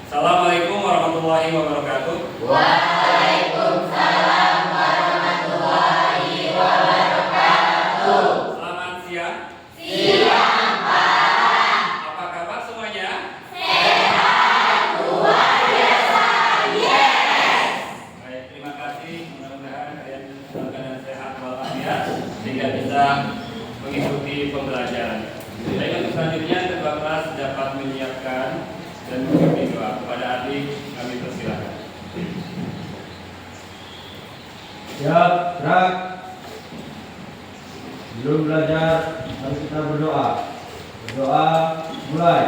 Assalamualaikum warahmatullahi wabarakatuh. Waalaikumsalam warahmatullahi wabarakatuh. Selamat siang. Siang, Pak. Apa kabar semuanya? Sehat, luar biasa, yes. Baik, terima kasih. Mudah-mudahan kalian dalam keadaan sehat walafiat sehingga bisa mengikuti pembelajaran. Baik, untuk selanjutnya kedua kelas dapat menyiapkan dan mengikuti doa. Kepada adik kami persilakan. Siap, gerak. Sebelum belajar, mari kita berdoa. Berdoa, mulai.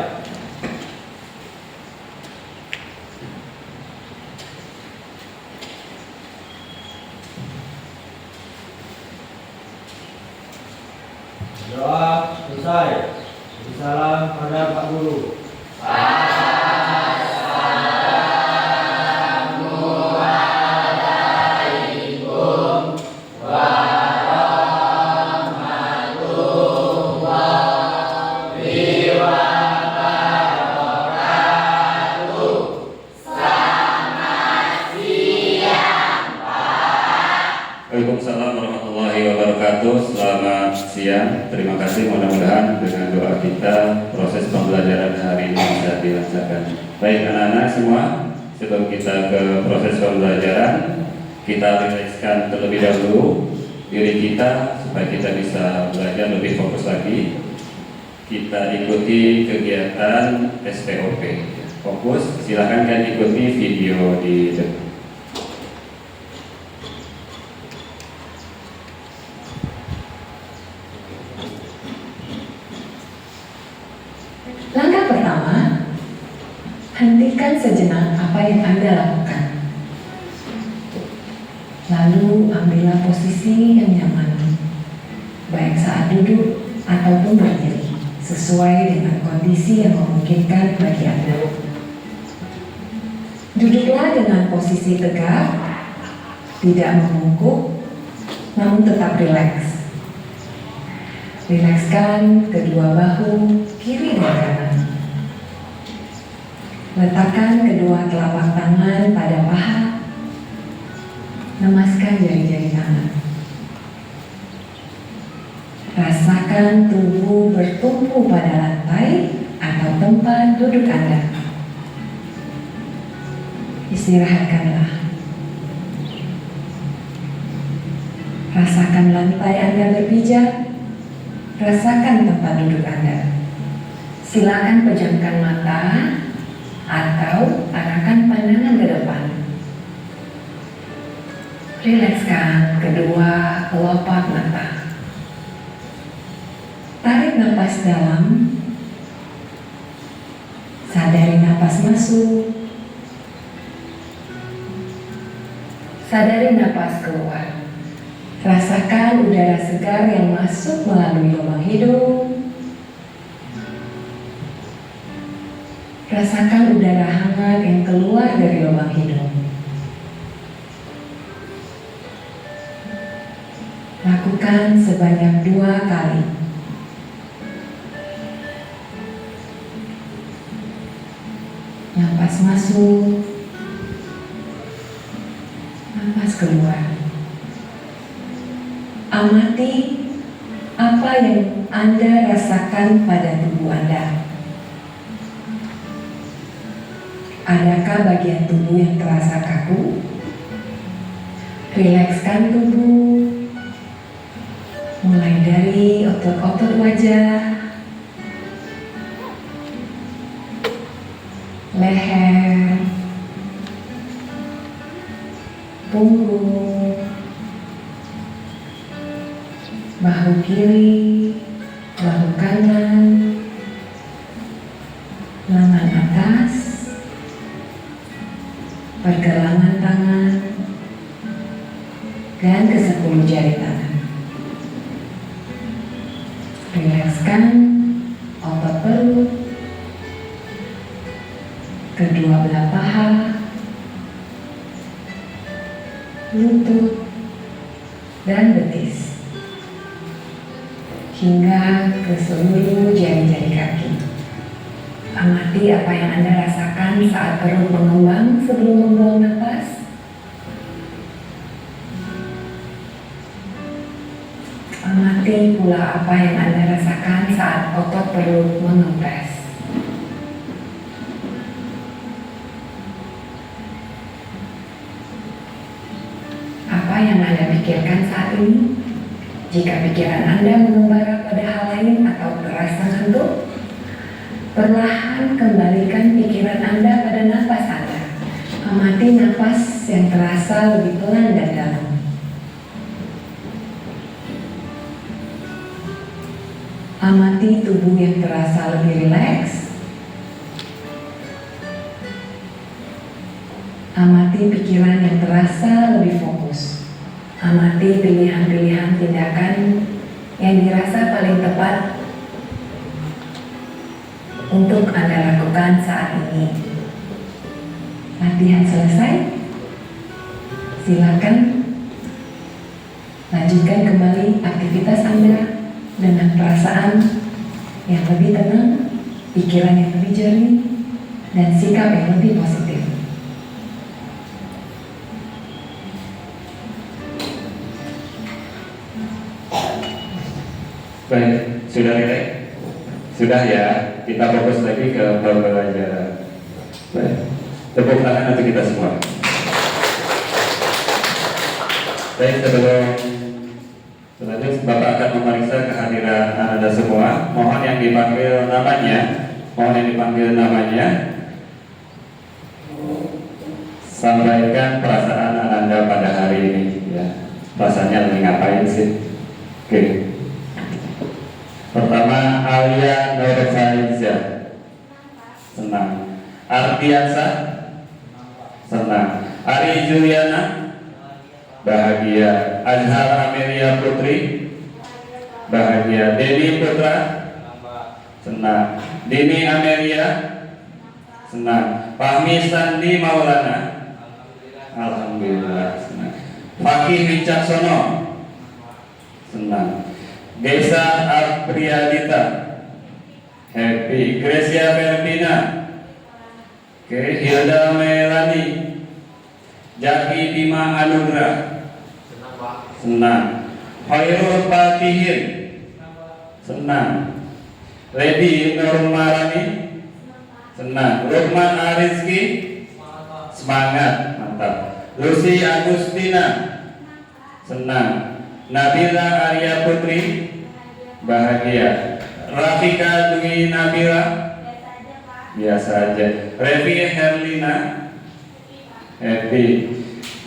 Doa selesai. Beri salam pada Pak Guru. Waalaikumsalam warahmatullahi wabarakatuh. Selamat siang. Terima kasih. Mudah-mudahan dengan doa kita proses pembelajaran hari ini bisa dilancarkan. Baik anak-anak semua, sebelum kita ke proses pembelajaran, kita rilekskan terlebih dahulu diri kita supaya kita bisa belajar lebih fokus lagi. Kita ikuti kegiatan SPOP. Fokus. Silakan kan ikuti video di depan. Langkah pertama, hentikan sejenak apa yang Anda lakukan. Lalu ambillah posisi yang nyaman, baik saat duduk ataupun berdiri, sesuai dengan kondisi yang memungkinkan bagi Anda. Duduklah dengan posisi tegak, tidak membungkuk, namun tetap rileks. Rilekskan kedua bahu kiri dan kanan. Letakkan kedua telapak tangan pada paha. Lemaskan jari-jari tangan. Rasakan tubuh bertumpu pada lantai atau tempat duduk Anda. Istirahatkanlah. Rasakan lantai Anda berpijak. Rasakan tempat duduk Anda. Silakan pejamkan mata atau arahkan pandangan ke depan. Rilekskan kedua kelopak mata. Tarik napas dalam. Sadari napas masuk. Sadari napas keluar. Rasakan udara segar yang masuk melalui lubang hidung. Rasakan udara hangat yang keluar dari lubang hidung. Lakukan sebanyak 2 kali. Napas masuk. Napas keluar. Amati apa yang Anda rasakan pada tubuh Anda. Adakah bagian tubuh yang terasa kaku? Rilekskan tubuh, mulai dari otot-otot wajah, leher, punggung, bahu kiri, bahu kanan, lengan atas, pergelangan tangan, dan ke-10 jari tangan. Rilekskan otot perut, kedua belah paha, lutut, dan betis, hingga ke seluruh jari-jari kaki. Amati apa yang Anda rasakan saat perut mengembang sebelum membuang napas. Amati pula apa yang Anda rasakan saat otot perut mengempes. Apa yang Anda pikirkan saat ini? Jika pikiran Anda mengembara pada hal lain atau terasa ngantuk, perlahan kembalikan pikiran Anda pada napas Anda. Amati napas yang terasa lebih pelan dan dalam. Amati tubuh yang terasa lebih rileks. Amati pikiran yang terasa lebih fokus. Amati pilihan-pilihan tindakan yang dirasa paling tepat untuk Anda lakukan saat ini. Latihan selesai. Silakan lanjutkan kembali aktivitas Anda dengan perasaan yang lebih tenang, pikiran yang lebih jernih, dan sikap yang lebih positif. Baik, sudah rileks? Sudah ya, kita fokus lagi ke pembelajaran. Baik, tepuk tangan untuk kita semua. Baik, sebelum selanjutnya Bapak akan memeriksa kehadiran Anda semua. Mohon yang dipanggil namanya, sampaikan perasaan Anda pada hari ini. Ya, perasaannya lagi ngapain sih? Oke. Pertama, Alia Nurfaiza, senang. Ardiansa, senang. Ari Juliana, bahagia. Azhar Amelia Putri, bahagia. Dedi Putra, senang. Dini Amelia, senang. Fahmi Sandi Maulana, alhamdulillah, senang. Fakih Wicaksono, senang. Desa Arpriyadita, happy. Gracia Verbina, oke. Hilda Melani, Jaki Bima Anugrah, senang. Khairul Fatihin, senang. Lady Nurmarani, senang. Rukman Arizki, semangat, mantap. Lucy Agustina, senang. Nabila Arya Putri, bahagia. Rafika Dwi Nabila, biasa aja. Revi Herlina, happy.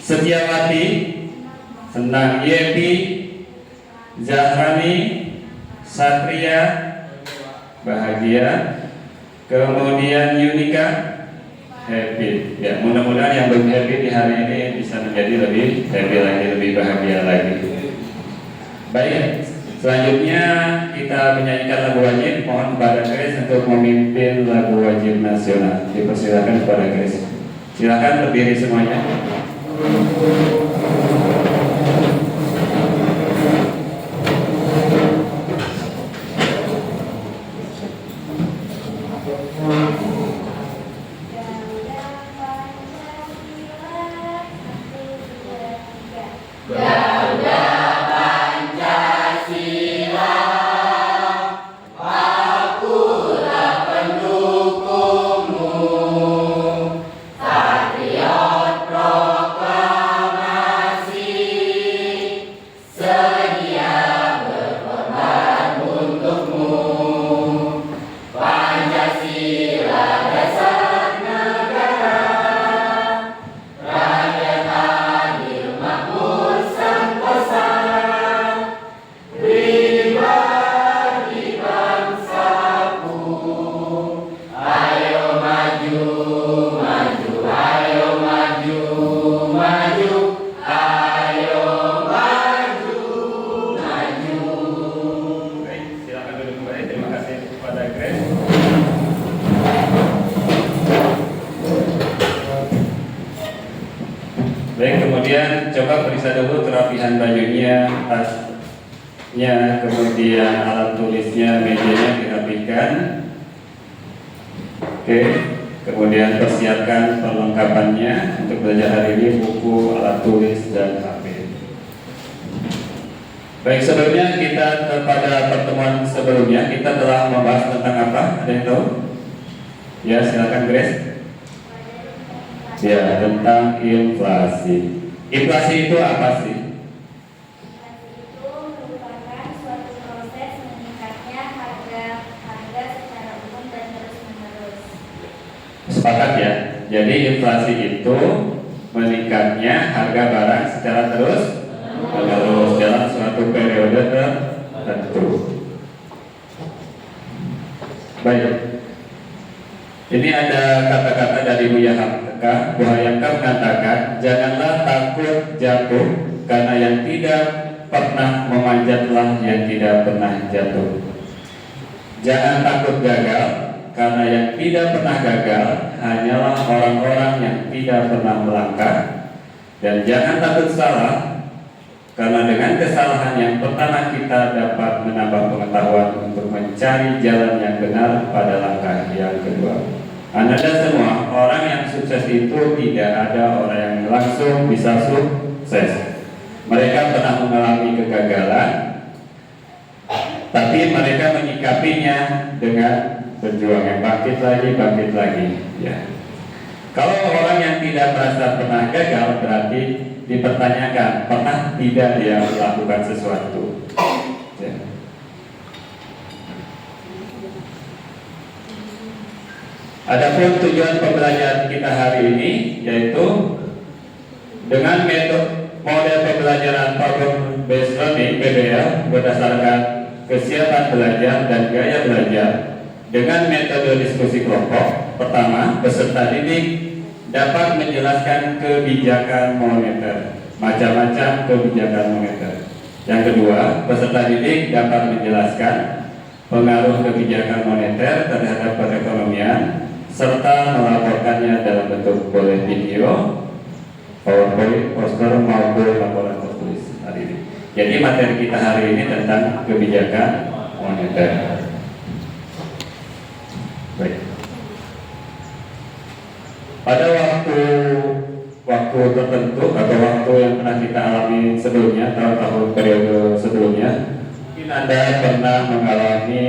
Setiawati, senang. Yepi Zahrani Satria, bahagia. Kemudian Yunika, happy. Ya, mudah-mudahan yang belum happy di hari ini bisa menjadi lebih happy lagi, lebih bahagia lagi. Baik, selanjutnya kita menyanyikan lagu wajib. Mohon kepada Grace untuk memimpin lagu wajib nasional. Dipersilakan kepada Grace. Silakan berdiri semuanya. Baik, kemudian coba periksa dulu kerapihan bajunya, tasnya, kemudian alat tulisnya, mejanya dirapikan. Oke, kemudian persiapkan perlengkapannya untuk belajar hari ini, buku, alat tulis, dan HP. Baik, sebelumnya pada pertemuan sebelumnya kita telah membahas tentang apa? Ada yang tahu? Ya, silakan Grace. Ya, tentang inflasi. Inflasi itu apa sih? Itu merupakan suatu proses meningkatnya harga secara umum dan terus-menerus. Sepakat ya. Jadi inflasi itu meningkatnya harga barang secara terus-menerus dalam suatu periode tertentu. Baik. Ini ada kata-kata dari Buya Hamka. Buya Hamka mengatakan, janganlah takut jatuh, karena yang tidak pernah memanjatlah yang tidak pernah jatuh. Jangan takut gagal, karena yang tidak pernah gagal hanyalah orang-orang yang tidak pernah melangkah. Dan jangan takut salah, karena dengan kesalahan yang pertama kita dapat menambah pengetahuan untuk mencari jalan yang benar pada langkah yang kedua. Anda semua, orang yang sukses itu tidak ada orang yang langsung bisa sukses. Mereka pernah mengalami kegagalan, tapi mereka menyikapinya dengan berjuang, yang bangkit lagi ya. Kalau orang yang tidak merasa pernah gagal, berarti dipertanyakan pernah tidak dia melakukan sesuatu ya. Adapun tujuan pembelajaran kita hari ini yaitu dengan model pembelajaran problem based learning (PBL) berdasarkan kesiapan belajar dan gaya belajar dengan metode diskusi kelompok. Pertama, peserta didik dapat menjelaskan kebijakan moneter, macam-macam kebijakan moneter. Yang kedua, peserta didik dapat menjelaskan pengaruh kebijakan moneter terhadap perekonomian serta melaporkannya dalam bentuk boleh video, PowerPoint, poster maupun laporan tertulis hari ini. Jadi materi kita hari ini tentang kebijakan moneter. Baik. Pada waktu tertentu atau waktu yang pernah kita alami sebelumnya, tahun-tahun periode sebelumnya, mungkin Anda pernah mengalami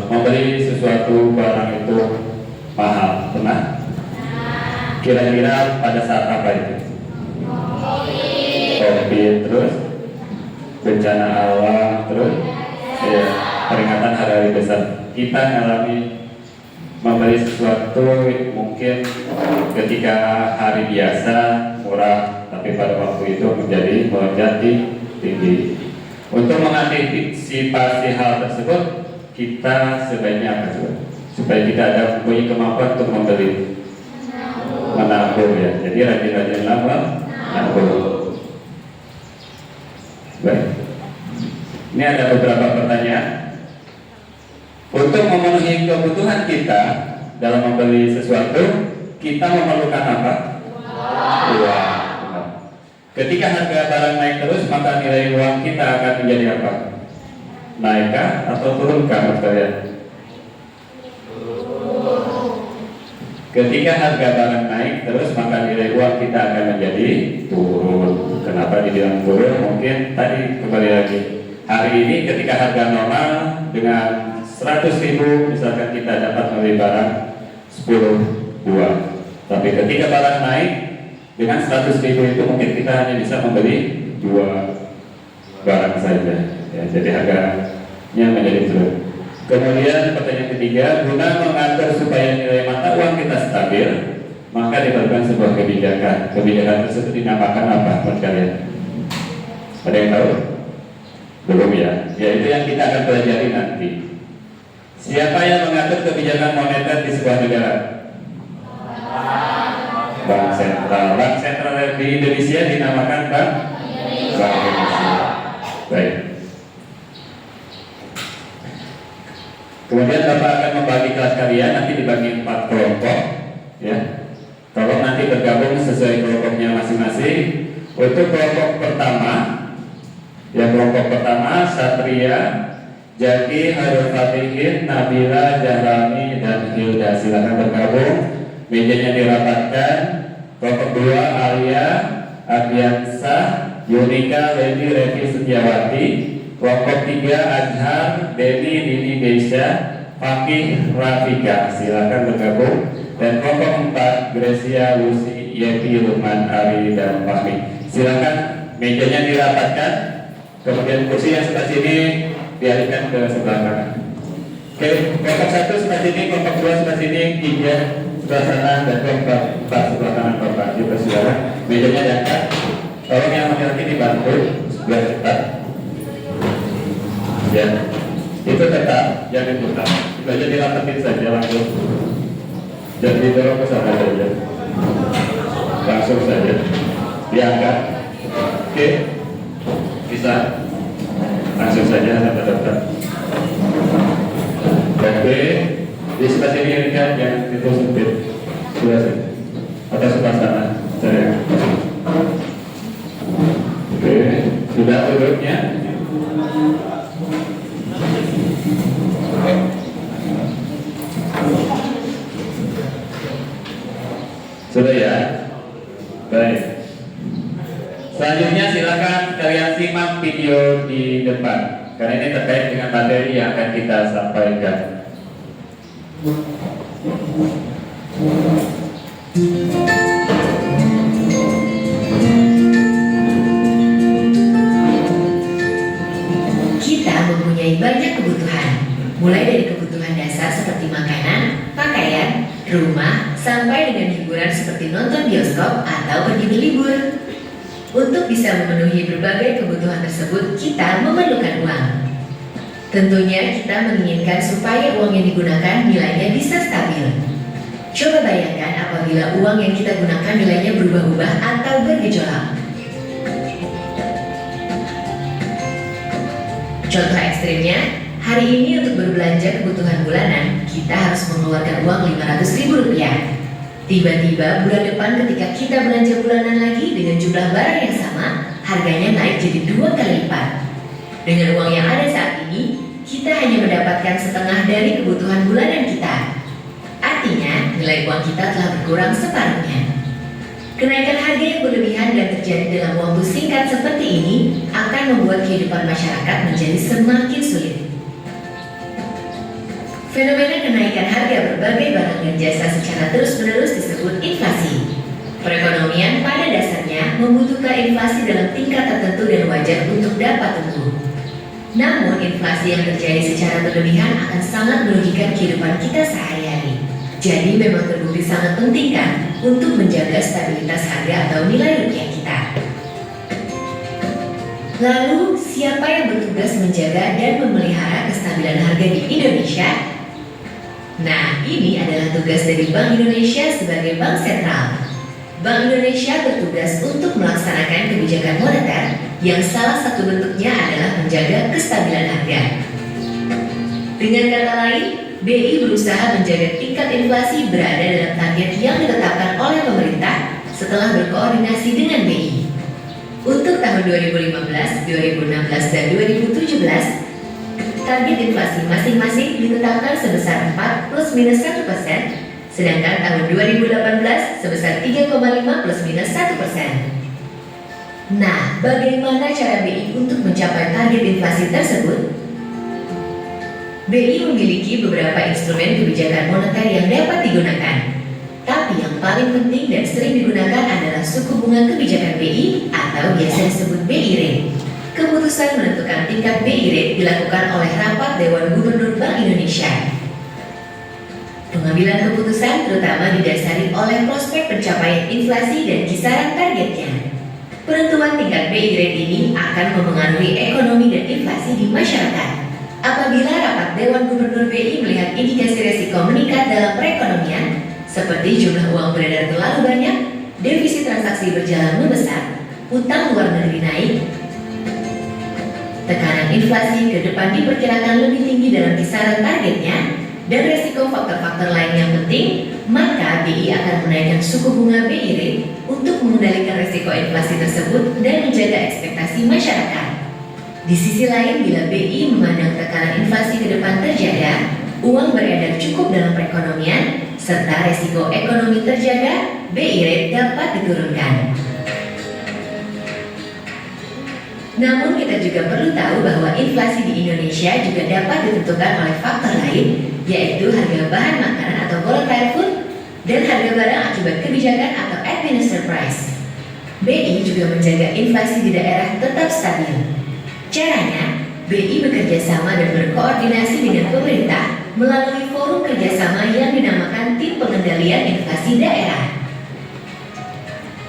membeli sesuatu barang itu mahal, pernah? Kira-kira pada saat apa itu? COVID, terus bencana alam, terus ya, peringatan hari besar. Kita mengalami membeli sesuatu mungkin ketika hari biasa murah, tapi pada waktu itu menjadi melonjak tinggi. Untuk mengantisipasi hal tersebut, kita sebaiknya apa coba? Supaya kita ada punya kemampuan untuk membeli, menabung ya. Jadi rajin-rajin menabung. Baik. Ini ada beberapa pertanyaan. Untuk memenuhi kebutuhan kita dalam membeli sesuatu, kita memerlukan apa? Uang. Ketika harga barang naik terus, maka nilai uang kita akan menjadi apa? Naikkah atau turunkah, Mas kalian? Ketika harga barang naik terus, maka nilai uang kita akan menjadi turun. Kenapa dibilang turun? Mungkin tadi kembali lagi. Hari ini ketika harga normal dengan 100.000 misalkan kita dapat membeli barang 10 buah. Tapi ketika barang naik dengan 100.000 itu mungkin kita hanya bisa membeli 2 barang saja ya, jadi harganya menjadi turun. Kemudian pertanyaan ketiga, guna mengatur supaya nilai mata uang kita stabil, maka diperlukan sebuah kebijakan. Kebijakan tersebut dinamakan apa menurut kalian? Ada yang tahu? Belum ya? Yaitu yang kita akan pelajari nanti. Siapa yang mengatur kebijakan moneter di sebuah negara? Bank Sentral. Bank Sentral di Indonesia dinamakan Bank Indonesia. Baik. Kemudian Bapak akan membagi kelas kalian nanti dibagi 4 kelompok, ya. Tolong nanti bergabung sesuai kelompoknya masing-masing. Untuk kelompok pertama, ya kelompok pertama Satria Jaki, Hairul Fatihin, Nabila, Jahrami, dan Hilda. Silakan bergabung. Mejanya dirapatkan. Kelompok 2 Alia, Ardiansah, Yunika, Leni, Revi, Setiawati. Kelompok 3 Azhar, Deni, Dini, Desya, Fakih, Rafika. Silakan bergabung. Dan kelompok 4 Gracia, Lucy, Yepi, Lukman, Ari, dan Fahmi. Silakan mejanya dirapatkan. Kemudian kursi yang sebelah sini dialihkan ke sebelah kanan. Oke, kelompok 1 sebelah sini, kelompok 2 sebelah sini, 3 sebelah sana, dan kelompok 4 sebelah kanan Bapak. Kita saudara, mejanya diangkat. Tolong yang laki-laki dibantu biar cepat. Ya, itu tetap, jangan putar. Itu aja dirapetin saja langsung. Jangan didorong ke sana saja. Langsung saja diangkat. Oke, bisa langsung saja sampai dokter. Oke, di sebelah sini ini kan yang itu sempit, sebelah sini atau sebelah sana saya. Oke, sudah duduknya. Sudah ya, baik. Selanjutnya silakan kalian simak video di depan karena ini terkait dengan materi yang akan kita sampaikan. Kita mempunyai banyak kebutuhan, mulai dari kebutuhan dasar seperti makanan, pakaian, rumah, sampai dengan hiburan seperti nonton bioskop atau pergi berlibur. Untuk bisa memenuhi berbagai kebutuhan tersebut, kita memerlukan uang. Tentunya kita menginginkan supaya uang yang digunakan nilainya bisa stabil. Coba bayangkan apabila uang yang kita gunakan nilainya berubah-ubah atau bergejolak. Contoh ekstrimnya, hari ini untuk berbelanja kebutuhan bulanan, kita harus mengeluarkan uang Rp500.000. Tiba-tiba bulan depan ketika kita belanja bulanan lagi dengan jumlah barang yang sama, harganya naik jadi 2 kali lipat. Dengan uang yang ada saat ini, kita hanya mendapatkan setengah dari kebutuhan bulanan kita. Artinya, nilai uang kita telah berkurang separuhnya. Kenaikan harga yang berlebihan dan terjadi dalam waktu singkat seperti ini akan membuat kehidupan masyarakat menjadi semakin sulit. Fenomena kenaikan harga berbagai barang dan jasa secara terus-menerus disebut inflasi. Perekonomian pada dasarnya membutuhkan inflasi dalam tingkat tertentu dan wajar untuk dapat tumbuh. Namun, inflasi yang terjadi secara berlebihan akan sangat merugikan kehidupan kita sehari-hari. Jadi memang terbukti sangat penting kan untuk menjaga stabilitas harga atau nilai rupiah kita. Lalu, siapa yang bertugas menjaga dan memelihara kestabilan harga di Indonesia? Nah, ini adalah tugas dari Bank Indonesia sebagai bank sentral. Bank Indonesia bertugas untuk melaksanakan kebijakan moneter yang salah satu bentuknya adalah menjaga kestabilan harga. Dengan kata lain, BI berusaha menjaga tingkat inflasi berada dalam target yang ditetapkan oleh pemerintah setelah berkoordinasi dengan BI. Untuk tahun 2015, 2016, dan 2017, target inflasi masing-masing ditetapkan sebesar 4 plus minus 1%, sedangkan tahun 2018 sebesar 3,5 plus minus 1%. Nah, bagaimana cara BI untuk mencapai target inflasi tersebut? BI memiliki beberapa instrumen kebijakan moneter yang dapat digunakan. Tapi yang paling penting dan sering digunakan adalah suku bunga kebijakan BI atau biasa disebut BI rate. Keputusan menentukan tingkat BI rate dilakukan oleh rapat Dewan Gubernur Bank Indonesia. Pengambilan keputusan terutama didasari oleh prospek pencapaian inflasi dan kisaran targetnya. Penentuan tingkat BI rate ini akan mempengaruhi ekonomi dan inflasi di masyarakat. Apabila rapat Dewan Gubernur BI melihat indikasi resiko meningkat dalam perekonomian, seperti jumlah uang beredar terlalu banyak, defisit transaksi berjalan membesar, utang luar negeri naik, tekanan inflasi ke depan diperkirakan lebih tinggi dalam kisaran targetnya, dan resiko faktor-faktor lain yang penting, maka BI akan menaikkan suku bunga BI rate untuk mengendalikan resiko inflasi tersebut dan menjaga ekspektasi masyarakat. Di sisi lain, bila BI memandang tekanan inflasi ke depan terjaga, uang beredar cukup dalam perekonomian, serta resiko ekonomi terjaga, BI rate dapat diturunkan. Namun kita juga perlu tahu bahwa inflasi di Indonesia juga dapat ditentukan oleh faktor lain, yaitu harga bahan makanan atau volatile food, dan harga barang akibat kebijakan atau administered price. BI juga menjaga inflasi di daerah tetap stabil. Caranya, BI bekerja sama dan berkoordinasi dengan pemerintah melalui forum kerjasama yang dinamakan Tim Pengendalian Inflasi Daerah.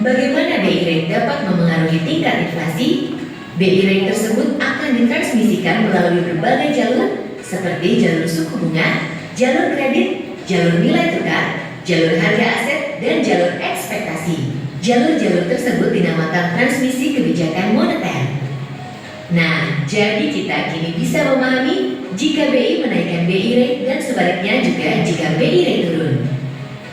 Bagaimana BI rate dapat memengaruhi tingkat inflasi? BI rate tersebut akan ditransmisikan melalui berbagai jalur seperti jalur suku bunga, jalur kredit, jalur nilai tukar, jalur harga aset, dan jalur ekspektasi. Jalur-jalur tersebut dinamakan transmisi kebijakan moneter. Nah, jadi kita kini bisa memahami jika BI menaikkan BI rate dan sebaliknya juga jika BI rate turun.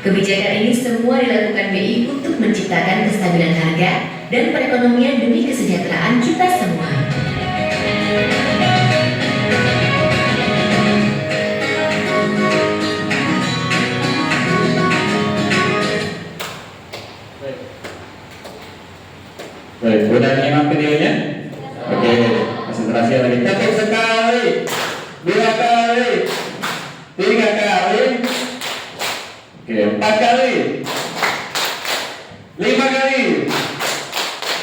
Kebijakan ini semua dilakukan BI untuk menciptakan kestabilan harga dan perekonomian demi kesejahteraan kita semua. Baik, udah nyimak videonya? Oke, konsentrasi lagi. Ketuk sekali, 2 kali, 3 kali, oke, 4 kali, 5 kali.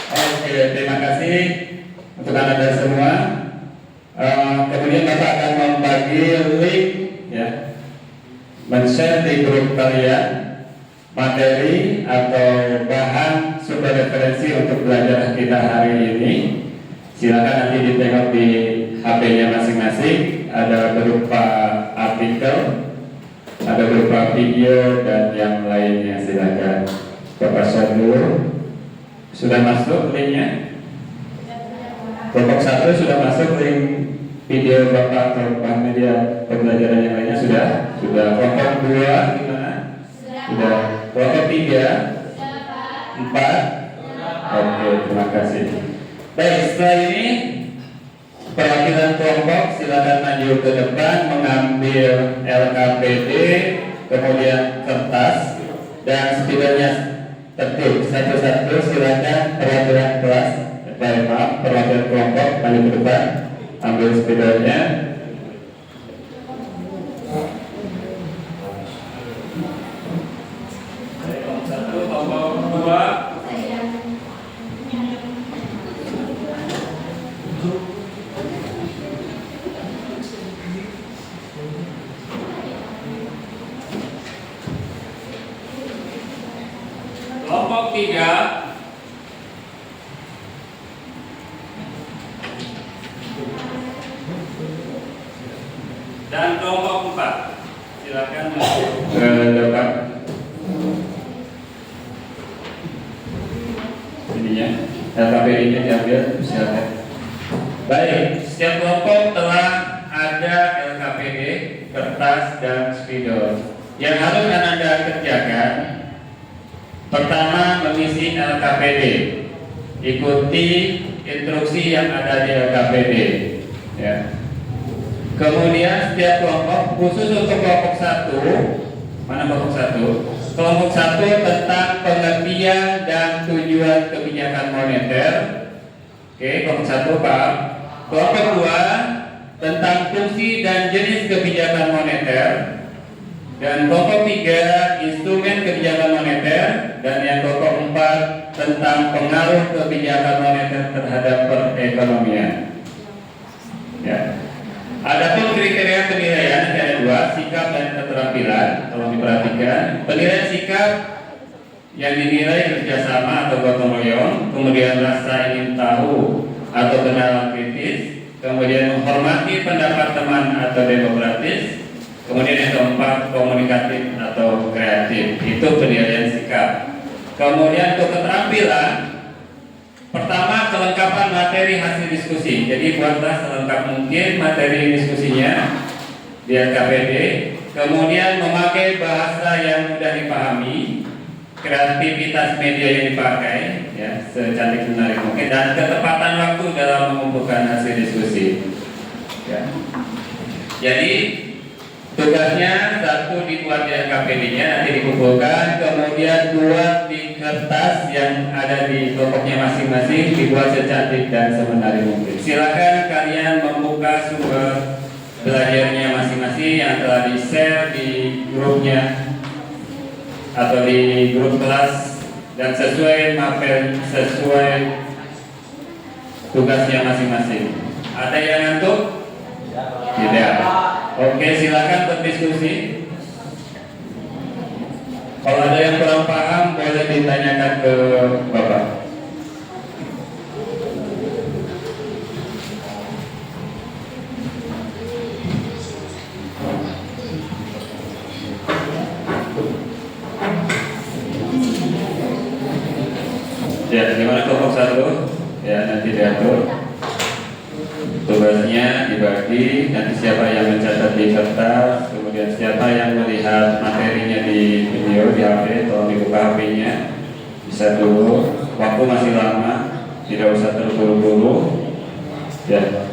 Oke, terima kasih untuk Anda semua. Kemudian Bapak akan membagi link, ya, men-share di grup kalian materi atau bahan sumber referensi untuk belajar kita hari ini. Silakan nanti ditengok di HP-nya masing-masing. Ada berupa artikel, ada berupa video dan yang lainnya. Silakan Bapak share dulu. Sudah masuk linknya? Kelompok 1 sudah masuk link video Bapak atau bahan media pembelajaran yang lainnya sudah? Sudah. Kelompok 2 gimana? Sudah. Kelompok 3? 4? Oke, terima kasih. Baik, setelah ini perwakilan kelompok silakan maju ke depan mengambil LKPD, kemudian kertas dan spidolnya tertib satu-satu. Silakan perwakilan kelas, maaf, perwakilan kelompok maju ke depan, ambil spidolnya. Kelompok 1, kelompok 2. Kelompok 3. Dan kelompok 4. Silakan ke depan. Ininya, LKPD-nya diambil, silakan. Baik, setiap kelompok telah ada LKPD, kertas dan spidol. Yang harus Anda kerjakan, pertama mengisi LKPD. Ikuti instruksi yang ada di LKPD, ya. Kemudian setiap kelompok, khusus untuk kelompok 1, mana kelompok 1? Kelompok 1 tentang pengertian dan tujuan kebijakan moneter. Oke, kelompok 1 Pak. Kelompok 2 tentang fungsi dan jenis kebijakan moneter. Dan kelompok 3 instrumen kebijakan moneter. Dan yang kelompok 4 tentang pengaruh kebijakan moneter terhadap perekonomian. Ya. Adapun kriteria penilaian ada 2, sikap dan keterampilan. Tolong diperhatikan. Penilaian sikap yang dinilai kerjasama atau gotong royong, kemudian rasa ingin tahu atau kenalan kritis, kemudian menghormati pendapat teman atau demokratis, kemudian yang keempat komunikatif atau kreatif. Itu penilaian sikap. Kemudian untuk keterampilan, pertama kelengkapan materi hasil diskusi. Jadi buatlah selengkap mungkin materi diskusinya di LKPD. Kemudian memakai bahasa yang mudah dipahami. kreativitas media yang dipakai, ya, secantik menarik mungkin, dan ketepatan waktu dalam mengumpulkan hasil diskusi. Ya. Jadi tugasnya satu dibuat di KPD-nya, nanti dikumpulkan, kemudian dua di kertas yang ada di kelompoknya masing-masing dibuat secantik dan semenarik mungkin. Silakan kalian membuka sumber belajarnya masing-masing yang telah di-share di grupnya atau di grup kelas, dan sesuai materi, sesuai tugasnya masing-masing. Ada yang ngantuk? Tidak. Oke, silakan berdiskusi. Kalau ada yang kurang paham boleh ditanyakan ke Bapak. Ya, gimana kelompok satu? Ya, nanti diatur. Tugasnya dibagi, nanti siapa yang mencatat di kertas, kemudian siapa yang melihat materinya di video, di HP, tolong dibuka HP-nya. Bisa dulu, waktu masih lama, tidak usah terburu-buru. Ya.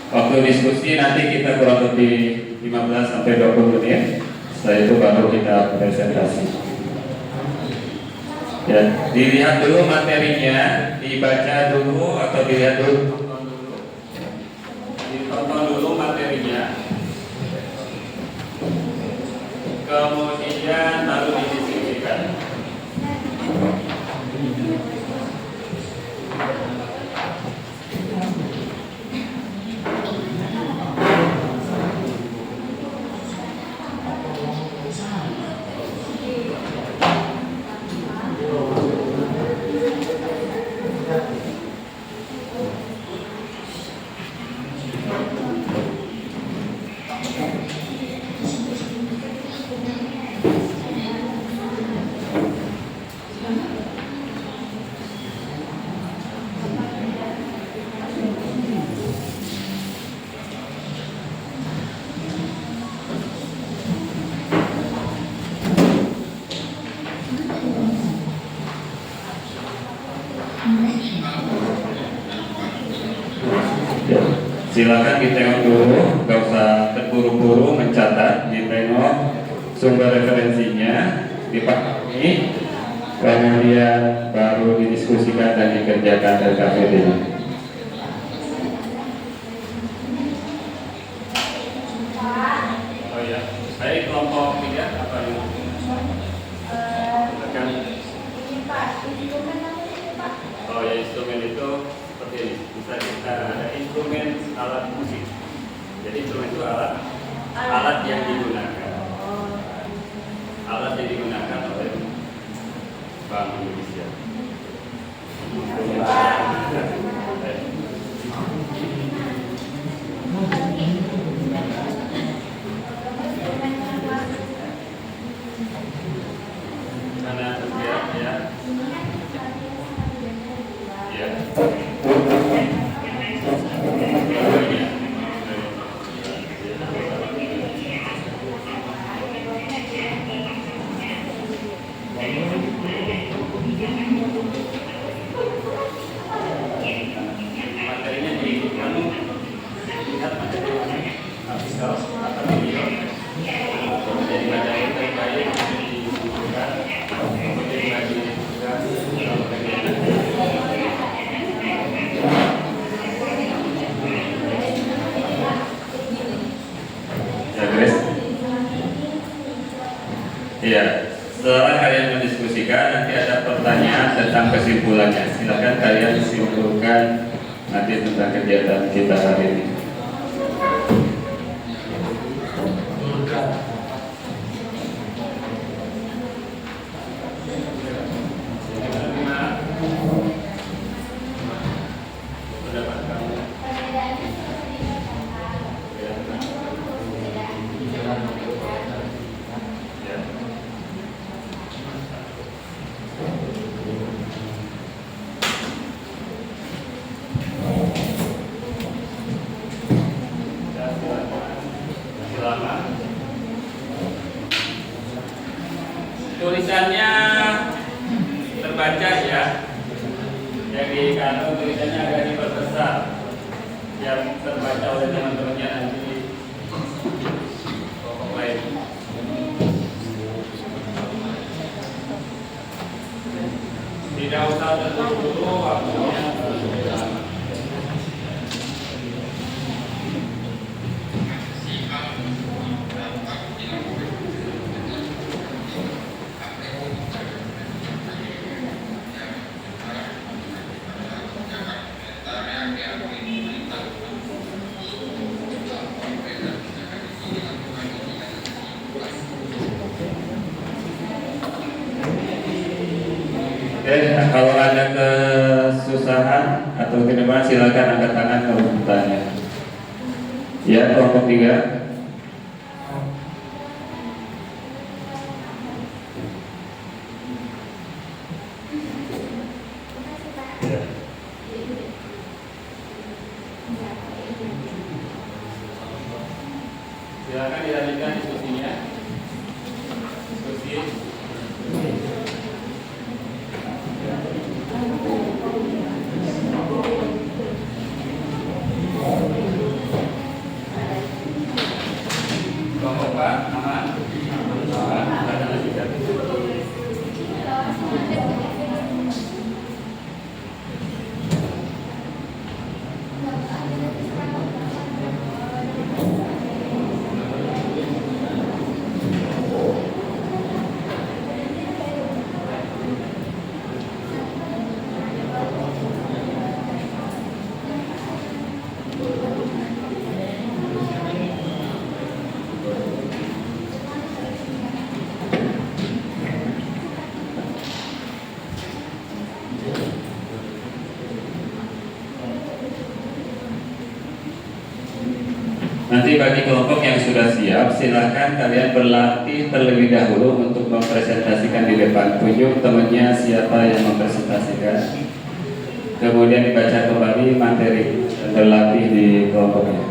Waktu diskusi nanti kita kurang lebih 15-20 menit. Setelah itu baru kita presentasi. Ya, dilihat dulu materinya, dibaca dulu atau dilihat dulu. Ditonton dulu materinya, kemudian baru didiskusikan. Silakan ditengok dulu, gak usah terburu-buru mencatat, ditengok sumber referensinya, dipahami, kemudian baru didiskusikan dan dikerjakan RKPD-nya. Oh ya, saya kelompok 3 apa ini? Silakan. Ini Pak, instrumen apa ini Pak? Oh ya, instrumen itu seperti ini. Bisa kita ada instrumen alat musik. Jadi instrumen itu alat yang digunakan. Alat yang digunakan oleh Bank Indonesia. Mana ya? Ya. Materinya di kamu lihat materinya artikel atau video. Jadi baca itu baik dibutuhkan, kemudian lagi juga. Ya, Grace. Iya. Setelah kalian mendiskusikan, nanti ada pertanyaan tentang kesimpulannya. Silakan kalian simpulkan nanti tentang kegiatan kita hari ini. Pendapat kamu? Ya. Silakan. Tulisannya terbaca ya. Yang di kanan tulisannya agak diperbesar. Yang terbaca oleh teman-temannya nanti kelompok lain. Tidak usah tutup dulu waktunya. Oke, kalau ada kesusahan atau kelebihan silakan angkat tangan kalau bertanya. Ya, kelompok 3. Ya. Silakan dilanjutkan diskusinya. Diskusi. Kelompok Pak, aman? Aman, ada lanjutkan. Nanti bagi kelompok yang sudah siap, silahkan kalian berlatih terlebih dahulu untuk mempresentasikan di depan. Tunjuk temannya siapa yang mempresentasikan. Kemudian dibaca kembali materi dan berlatih di kelompoknya.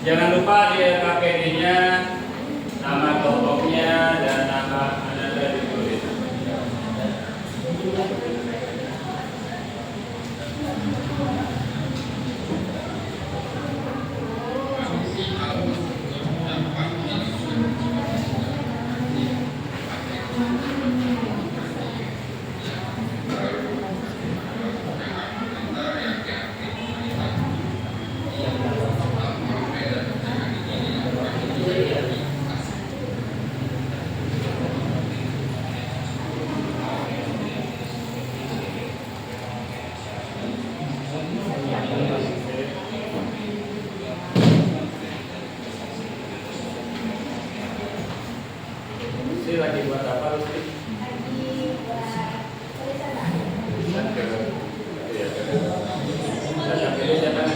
Jangan lupa di KPD-nya nama kelompoknya dan nama Anda ditulis. Ini lagi buat apa Rusti? Lagi buat tulisan Pak.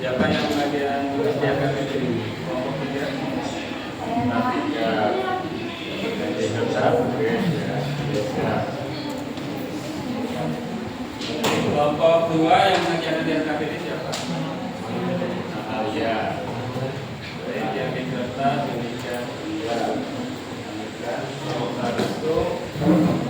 Siapa yang bagian siapa ini? Kelompok 3. Nanti ya ganti kertas, oke ya. Kelompok 2 yang bagian KPD siapa? Alia. Yang di kertas, Indonesia, kelompok 1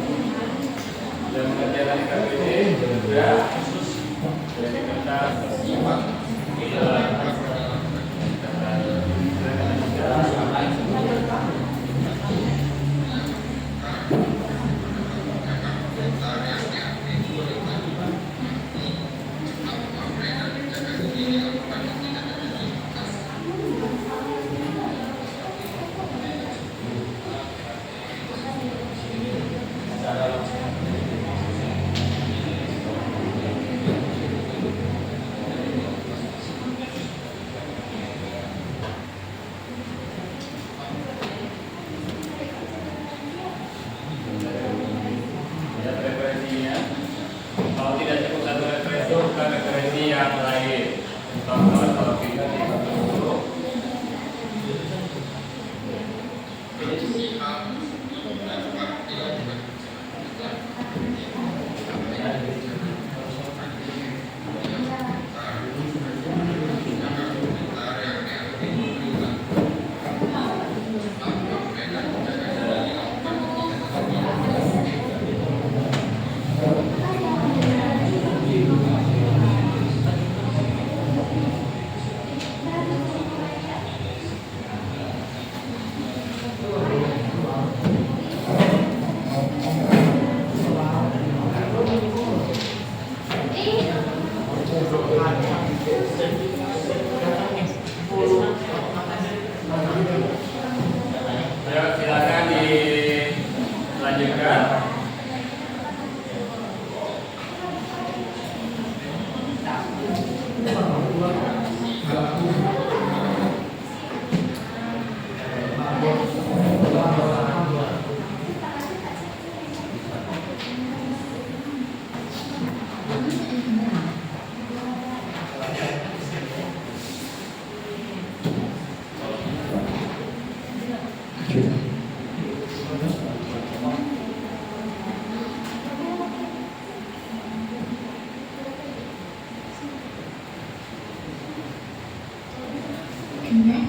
Kelompok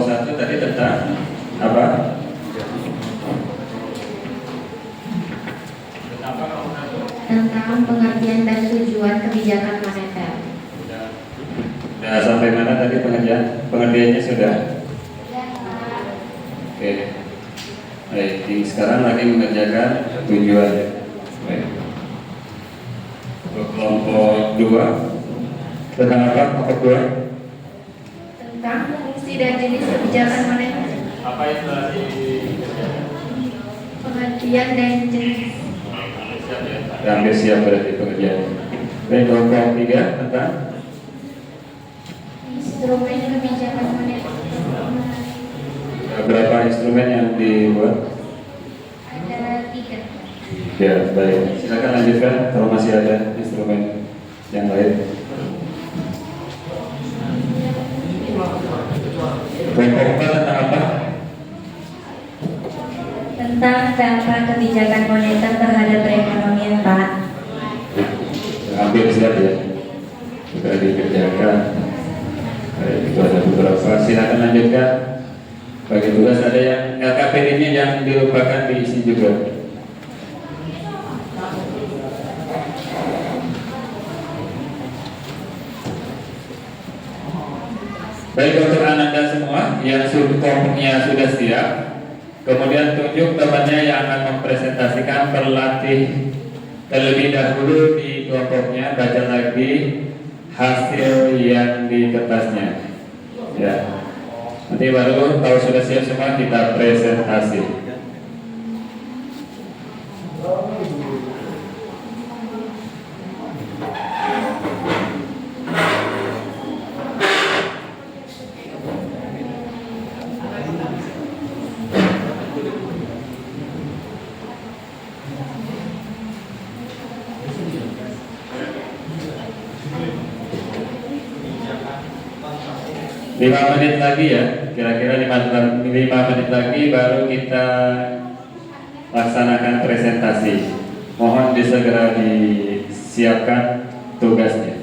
1 tadi tentang apa? Tentang pengertian dan tujuan kebijakan moneter. Sudah sampai mana tadi pengertiannya sudah? Ya, Pak. Oke. Baik, sekarang lagi mengerjakan tujuan. Baik. Untuk kelompok 2 tentang apa? Kelompok 2? Tentang fungsi dan jenis kebijakan moneter. Apa yang telah dikerjakan? Pengertian dan jenis. Hampir siap berarti pengerjaan. Baik, kelompok 3 tentang Instrumen kebijakan moneter. berapa instrumen yang dibuat? Ada 3. Ya, baik. Silakan lanjutkan kalau masih ada instrumen yang lain. Kelompok 4 tentang apa? Tentang dampak kebijakan moneter terhadap perekonomian, Pak. Hampir siap ya. Sudah dikerjakan. Baik, itu ada beberapa. Silakan lanjutkan. Bagi tugas ada yang LKPD-nya yang dilupakan diisi juga. Baik, untuk Ananda semua yang kelompoknya sudah siap, kemudian tunjuk temannya yang akan mempresentasikan berlatih terlebih dahulu di kelompoknya, baca lagi hasil yang di kertasnya. Ya. Nanti baru kalau sudah siap semua kita presentasi. Lima menit lagi ya, kira-kira 5 menit lagi baru kita laksanakan presentasi. Mohon segera disiapkan tugasnya.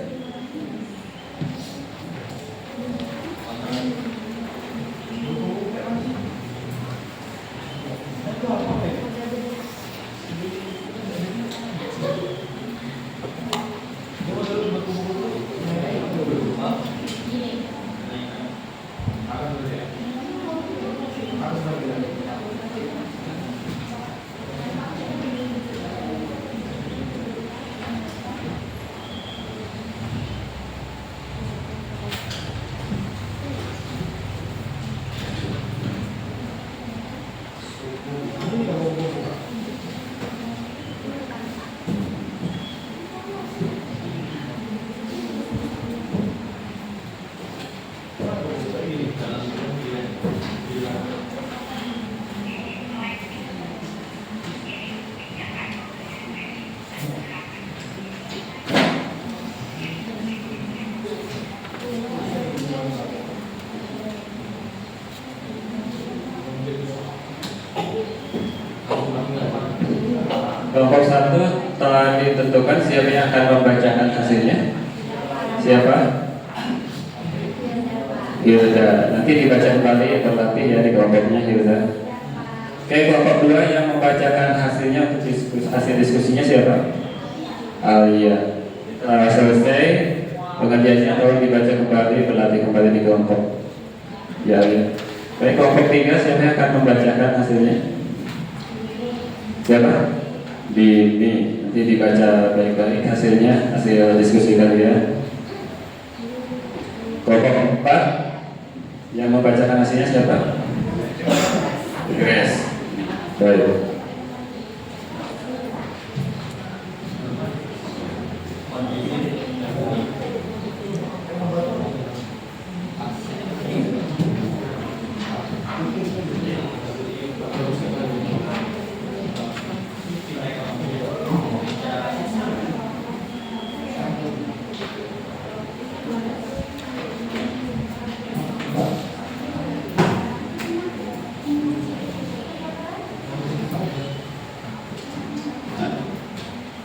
Kelompok 1 telah ditentukan siapa yang akan membacakan hasilnya? Siapa? Hilda. Nanti dibaca kembali ya, terlatih ya di kelompoknya Hilda. Oke, kelompok 2 yang membacakan hasilnya untuk hasil diskusinya siapa? Alia. Selesai pengerjaannya tolong dibaca kembali, berlatih kembali di kelompok. Ya, Alia. Baik, kelompok 3 siapa yang akan membacakan hasilnya? Siapa? Dini. Nanti dibaca baik-baik hasilnya, hasil diskusi kalian. Kelompok 4 yang membacakan hasilnya siapa? Grace. Baik.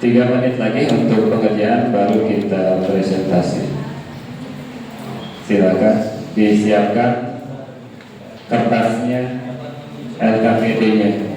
3 menit lagi untuk pengerjaan baru kita presentasi. Silakan disiapkan kertasnya, LKPD-nya.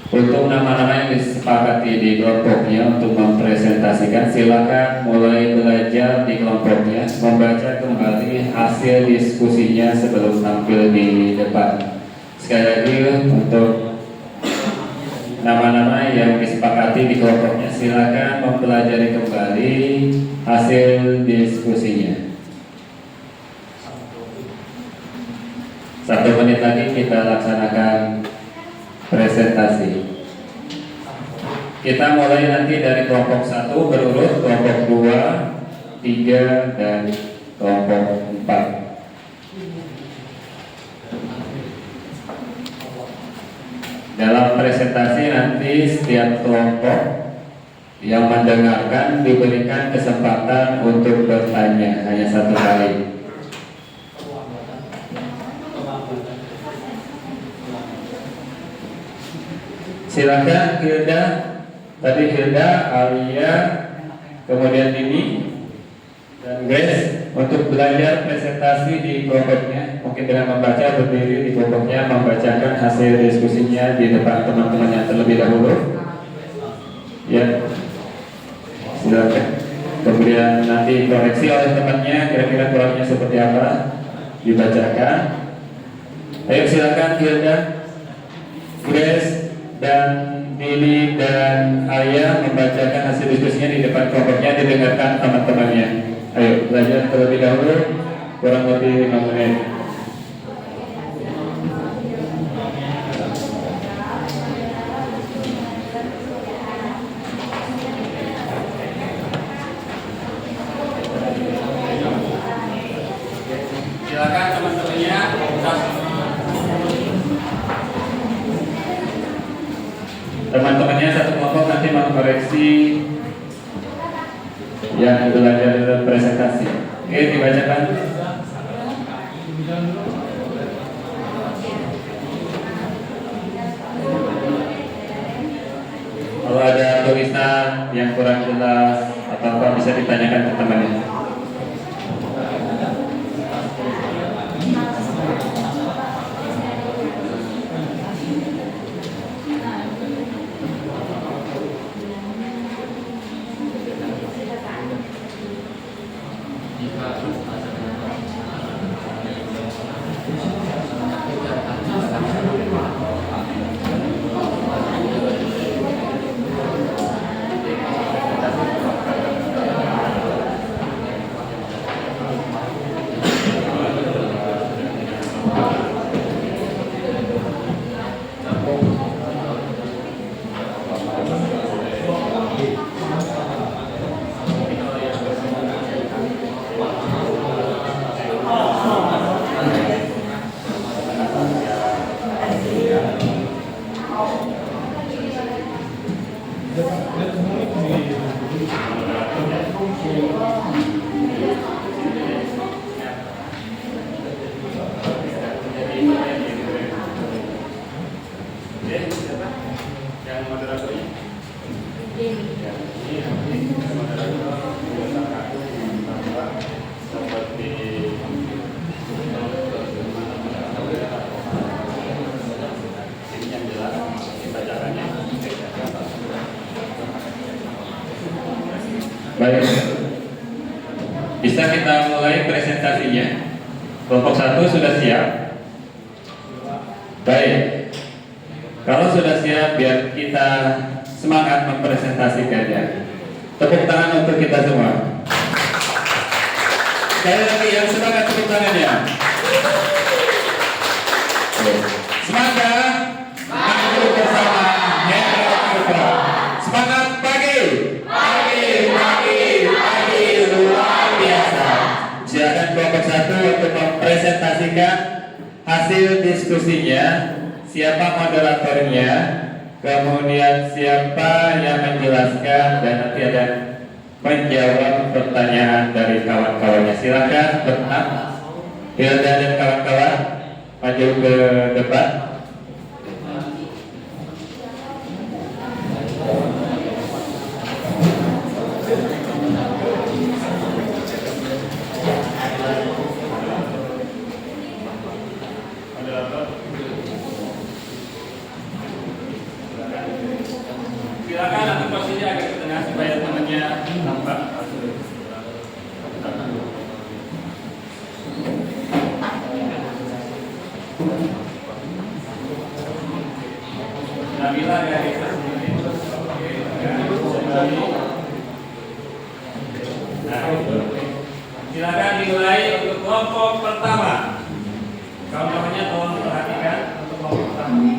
Untuk nama-nama yang disepakati di kelompoknya untuk mempresentasikan, silakan mulai belajar di kelompoknya, membaca kembali hasil diskusinya sebelum tampil di depan. Sekali lagi, untuk nama-nama yang disepakati di kelompoknya, silakan mempelajari kembali hasil diskusinya. 1 menit lagi kita laksanakan presentasi. Kita mulai nanti dari kelompok 1 berurut, kelompok 2, 3, dan kelompok 4. Dalam presentasi nanti setiap kelompok yang mendengarkan diberikan kesempatan untuk bertanya hanya 1 kali. Silakan Hilda, tadi Hilda, Alia, kemudian Dini dan Grace untuk belajar presentasi di kelompoknya. Mungkin dengan membaca, berdiri di kelompoknya, membacakan hasil diskusinya di depan teman-temannya terlebih dahulu. Ya, silakan. Kemudian nanti koreksi oleh temannya, kira-kira kurangnya seperti apa, dibacakan. Ayo silakan Hilda, Grace, dan Dini dan Ayah membacakan hasil diskusinya di depan kelompoknya, didengarkan teman-temannya. Ayo belajar terlebih dahulu, kurang lebih 5 menit. Silakan teman-temannya. Teman-temannya satu kelompok nanti mengkoreksi yang belajar presentasi. Oke, dibacakan. Kalau ada tulisan yang kurang jelas atau apa bisa ditanyakan ke temannya. Baik, bisa kita mulai presentasinya. Kelompok 1 sudah siap? Baik, kalau sudah siap biar kita semangat mempresentasikannya. Tepuk tangan untuk kita semua. Sekali lagi yang semangat tepuk tangannya. Semangat. Maju bersama Hendra Putra. Semangat pagi. Pagi luar biasa. Silakan kelompok 1 untuk mempresentasikan hasil diskusinya. Siapa moderatornya, kemudian siapa yang menjelaskan, dan nanti ada menjawab pertanyaan dari kawan-kawannya. Silakan Bertam, Hilda dan kawan-kawan maju ke depan. Silakan nanti posisinya agak ke tengah supaya temannya nampak. Nabila dari silakan dimulai untuk kelompok pertama. Kawan-kawannya tolong perhatikan untuk kelompok pertama.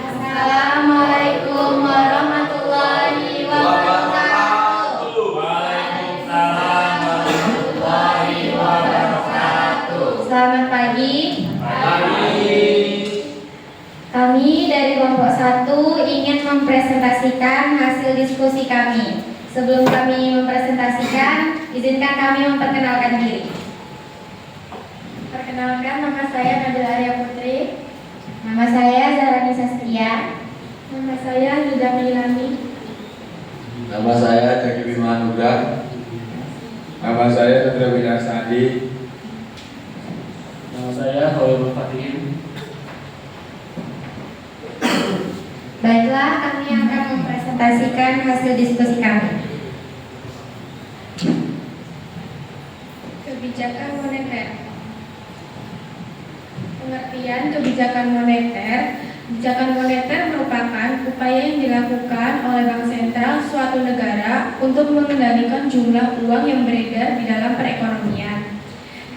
Assalamualaikum warahmatullahi wabarakatuh. Waalaikumsalam warahmatullahi wabarakatuh. Selamat pagi. Kami dari kelompok 1 ingin mempresentasikan hasil diskusi kami. Sebelum kami mempresentasikan, izinkan kami memperkenalkan diri. Perkenalkan, nama saya Nabila Arya Putri. Nama saya Zarani Saskia. Nama saya Yuda Milani. Nama saya Jaki Bima Anugrah. Nama saya Chandra Wilarsadi. Nama saya Khairul Fatih. Baiklah, kami akan mempresentasikan hasil diskusi kami. Kebijakan moneter. Pengertian kebijakan moneter. Kebijakan moneter merupakan upaya yang dilakukan oleh Bank Sentral suatu negara untuk mengendalikan jumlah uang yang beredar di dalam perekonomian.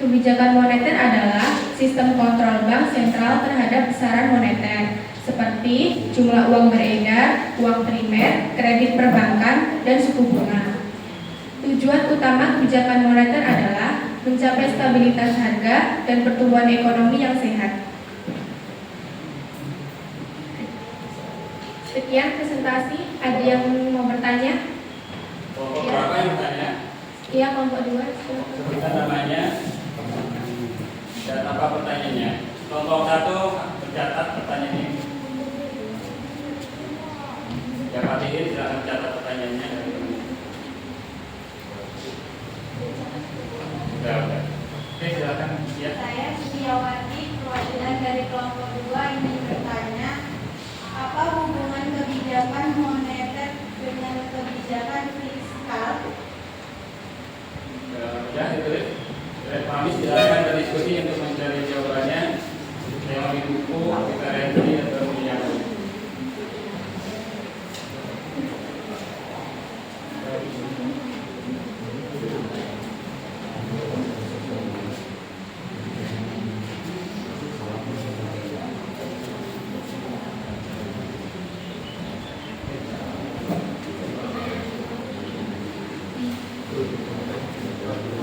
Kebijakan moneter adalah sistem kontrol Bank Sentral terhadap besaran moneter, seperti jumlah uang beredar, uang primer, kredit perbankan, dan suku bunga. Tujuan utama kebijakan moneter adalah mencapai stabilitas harga dan pertumbuhan ekonomi yang sehat. Sekian presentasi. Ada yang mau bertanya? Kelompok berapa yang bertanya? Iya, kelompok 2. Sebutkan namanya dan apa pertanyaannya. Kelompok 1 mencatat pertanyaannya. Ya Pak Tihir, silakan catat pertanyaannya. Udah. Oke, silakan. Ya. Saya Sudiawati, perwakilan dari kelompok 2 ingin bertanya, apa hubungan kebijakan moneter dengan kebijakan fiskal? Ya, itu. Kami silakan berdiskusi untuk mencari jawabannya. Yang di buku kita review atau yang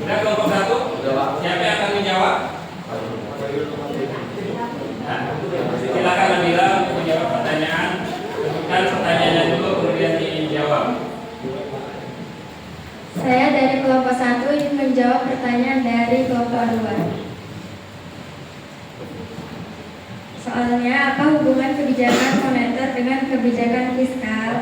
udah kelompok 1. Siapa yang akan menjawab? Nah, silakan Nabila untuk menjawab pertanyaan. Sebutkan pertanyaannya dulu kemudian dijawab. Saya dari kelompok 1 ingin menjawab pertanyaan dari kelompok 2. Soalnya, apa hubungan kebijakan moneter dengan kebijakan fiskal?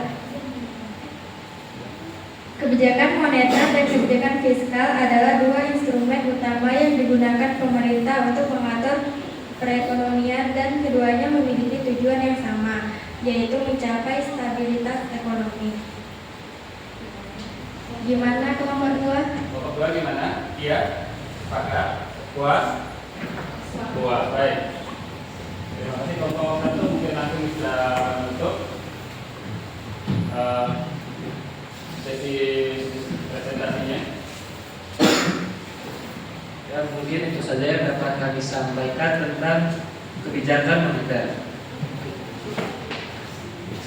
Kebijakan moneter dan kebijakan fiskal adalah dua instrumen utama yang digunakan pemerintah untuk mengatur perekonomian, dan keduanya memiliki tujuan yang sama, yaitu mencapai stabilitas ekonomi. Gimana kelompok 2? Kelompok 2 gimana? Iya? Sepakat? Puas? Puas, baik. Terima kasih. Kelompok 1 mungkin langsung bisa menutup. mungkin itu saja yang dapat kami sampaikan tentang kebijakan moneter.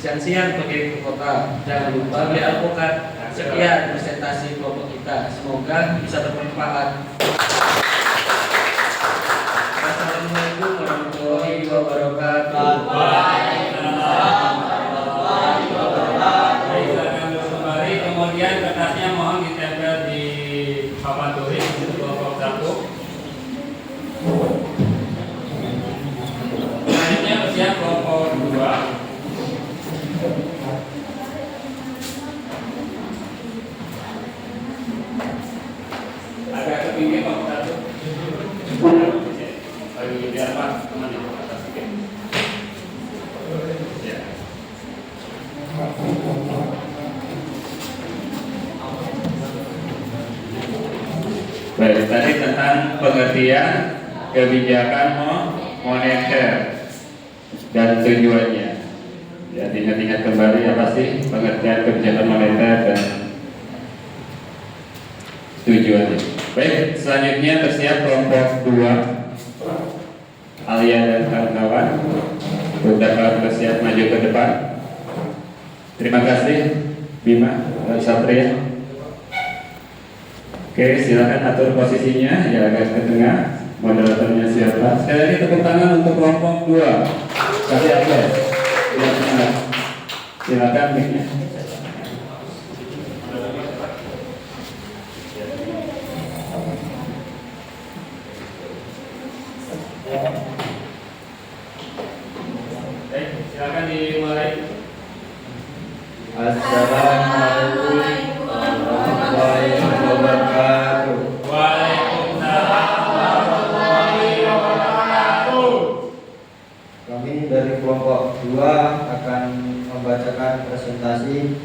Siang-siang pergi ke kota, jangan lupa beli alpukat. Sekian presentasi kelompok kita, semoga bisa bermanfaat. Assalamualaikum warahmatullahi wabarakatuh. Kembali, kemudian kertasnya mohon ditempel di papan tulis untuk kelompok 1. Selanjutnya bersiap kelompok 2. Agak ke pinggir kelompok 1. Biar Pak teman yang atas sedikit. Ya. Baik, tadi tentang pengertian kebijakan moneter dan tujuannya. Ya, ingat-ingat kembali apa sih pengertian kebijakan moneter dan tujuannya. Baik, selanjutnya bersiap kelompok 2. Alia dan kawan-kawan dapat bersiap maju ke depan. Terima kasih Bima dan Satria. Oke, silakan atur posisinya ya, agak ke tengah. Moderatornya siapa? Sekali lagi tepuk tangan untuk kelompok 2. Kasih aplaus. Silakan mic-nya. Baik, silakan dimulai. Assalamualaikum warahmatullahi wabarakatuh. Waalaikumsalam warahmatullahi wabarakatuh. Kami dari kelompok 2 akan membacakan presentasi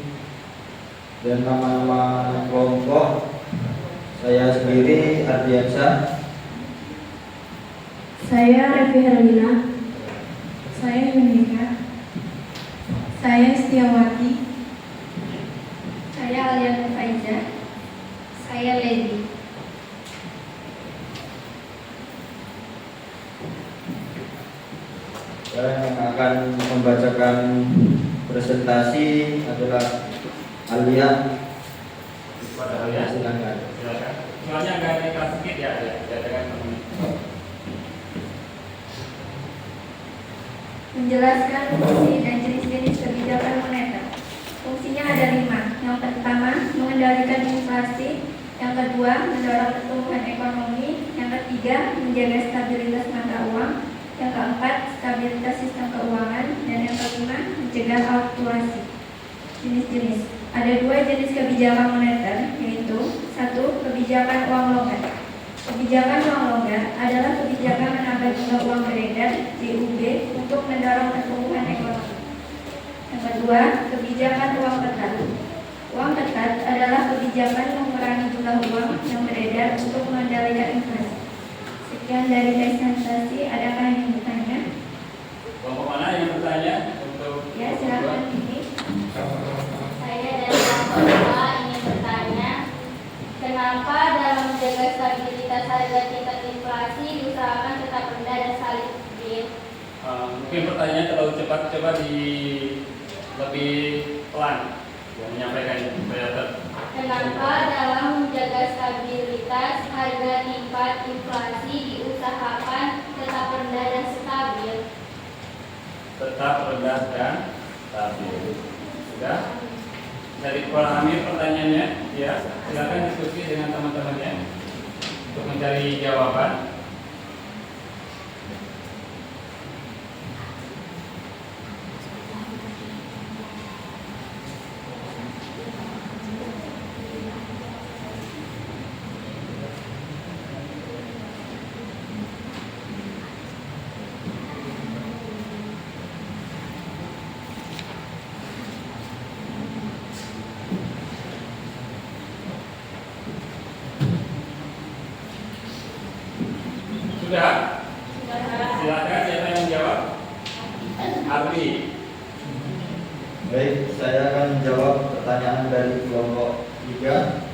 dan nama-nama kelompok. Saya sendiri Ardiansa. Saya Revi Herlina. Saya Yunika. Saya Setiawati. Saya Aliana Faiza. Saya Lady. Dan yang akan membacakan presentasi adalah Alia. Pada Alia, Silakan. silakan. Soalnya agak dekat sedikit ya, dengan teman. Menjelaskan fungsi dan jenis-jenis kebijakan moneter. Fungsinya ada 5. Yang pertama, mengendalikan inflasi. Yang kedua, mendorong pertumbuhan ekonomi. Yang ketiga, menjaga stabilitas mata uang. Yang keempat, stabilitas sistem keuangan. Dan yang kelima, mencegah fluktuasi. Jenis-jenis. Ada 2 jenis kebijakan moneter, yaitu 1. Kebijakan uang longgar. Kebijakan uang longgar adalah kebijakan menambah jumlah uang beredar (JUB) untuk mendorong pertumbuhan ekonomi. Yang kedua, kebijakan uang ketat. Uang ketat adalah kebijakan mengurangi jumlah uang yang beredar untuk mengendalikan inflasi. Sekian dari presentasi. Adakah yang bertanya? Kelompok mana yang bertanya? Untuk Ya, silakan ini. Saya dari kelompok 2 ingin bertanya, kenapa dalam menjaga stabilitas harga tingkat inflasi diusahakan tetap rendah dan stabil? Mungkin pertanyaannya terlalu cepat, coba di lebih pelan menyampaikan supaya Kenapa dalam menjaga stabilitas harga tingkat inflasi diusahakan tetap rendah dan stabil? tetap rendah dan stabil. Sudah? Bisa dipahami pertanyaannya? Ya, silakan diskusi dengan teman-temannya untuk mencari jawaban. Sudah? Silakan, siapa yang menjawab? Ardi. Baik, saya akan menjawab pertanyaan dari kelompok 3.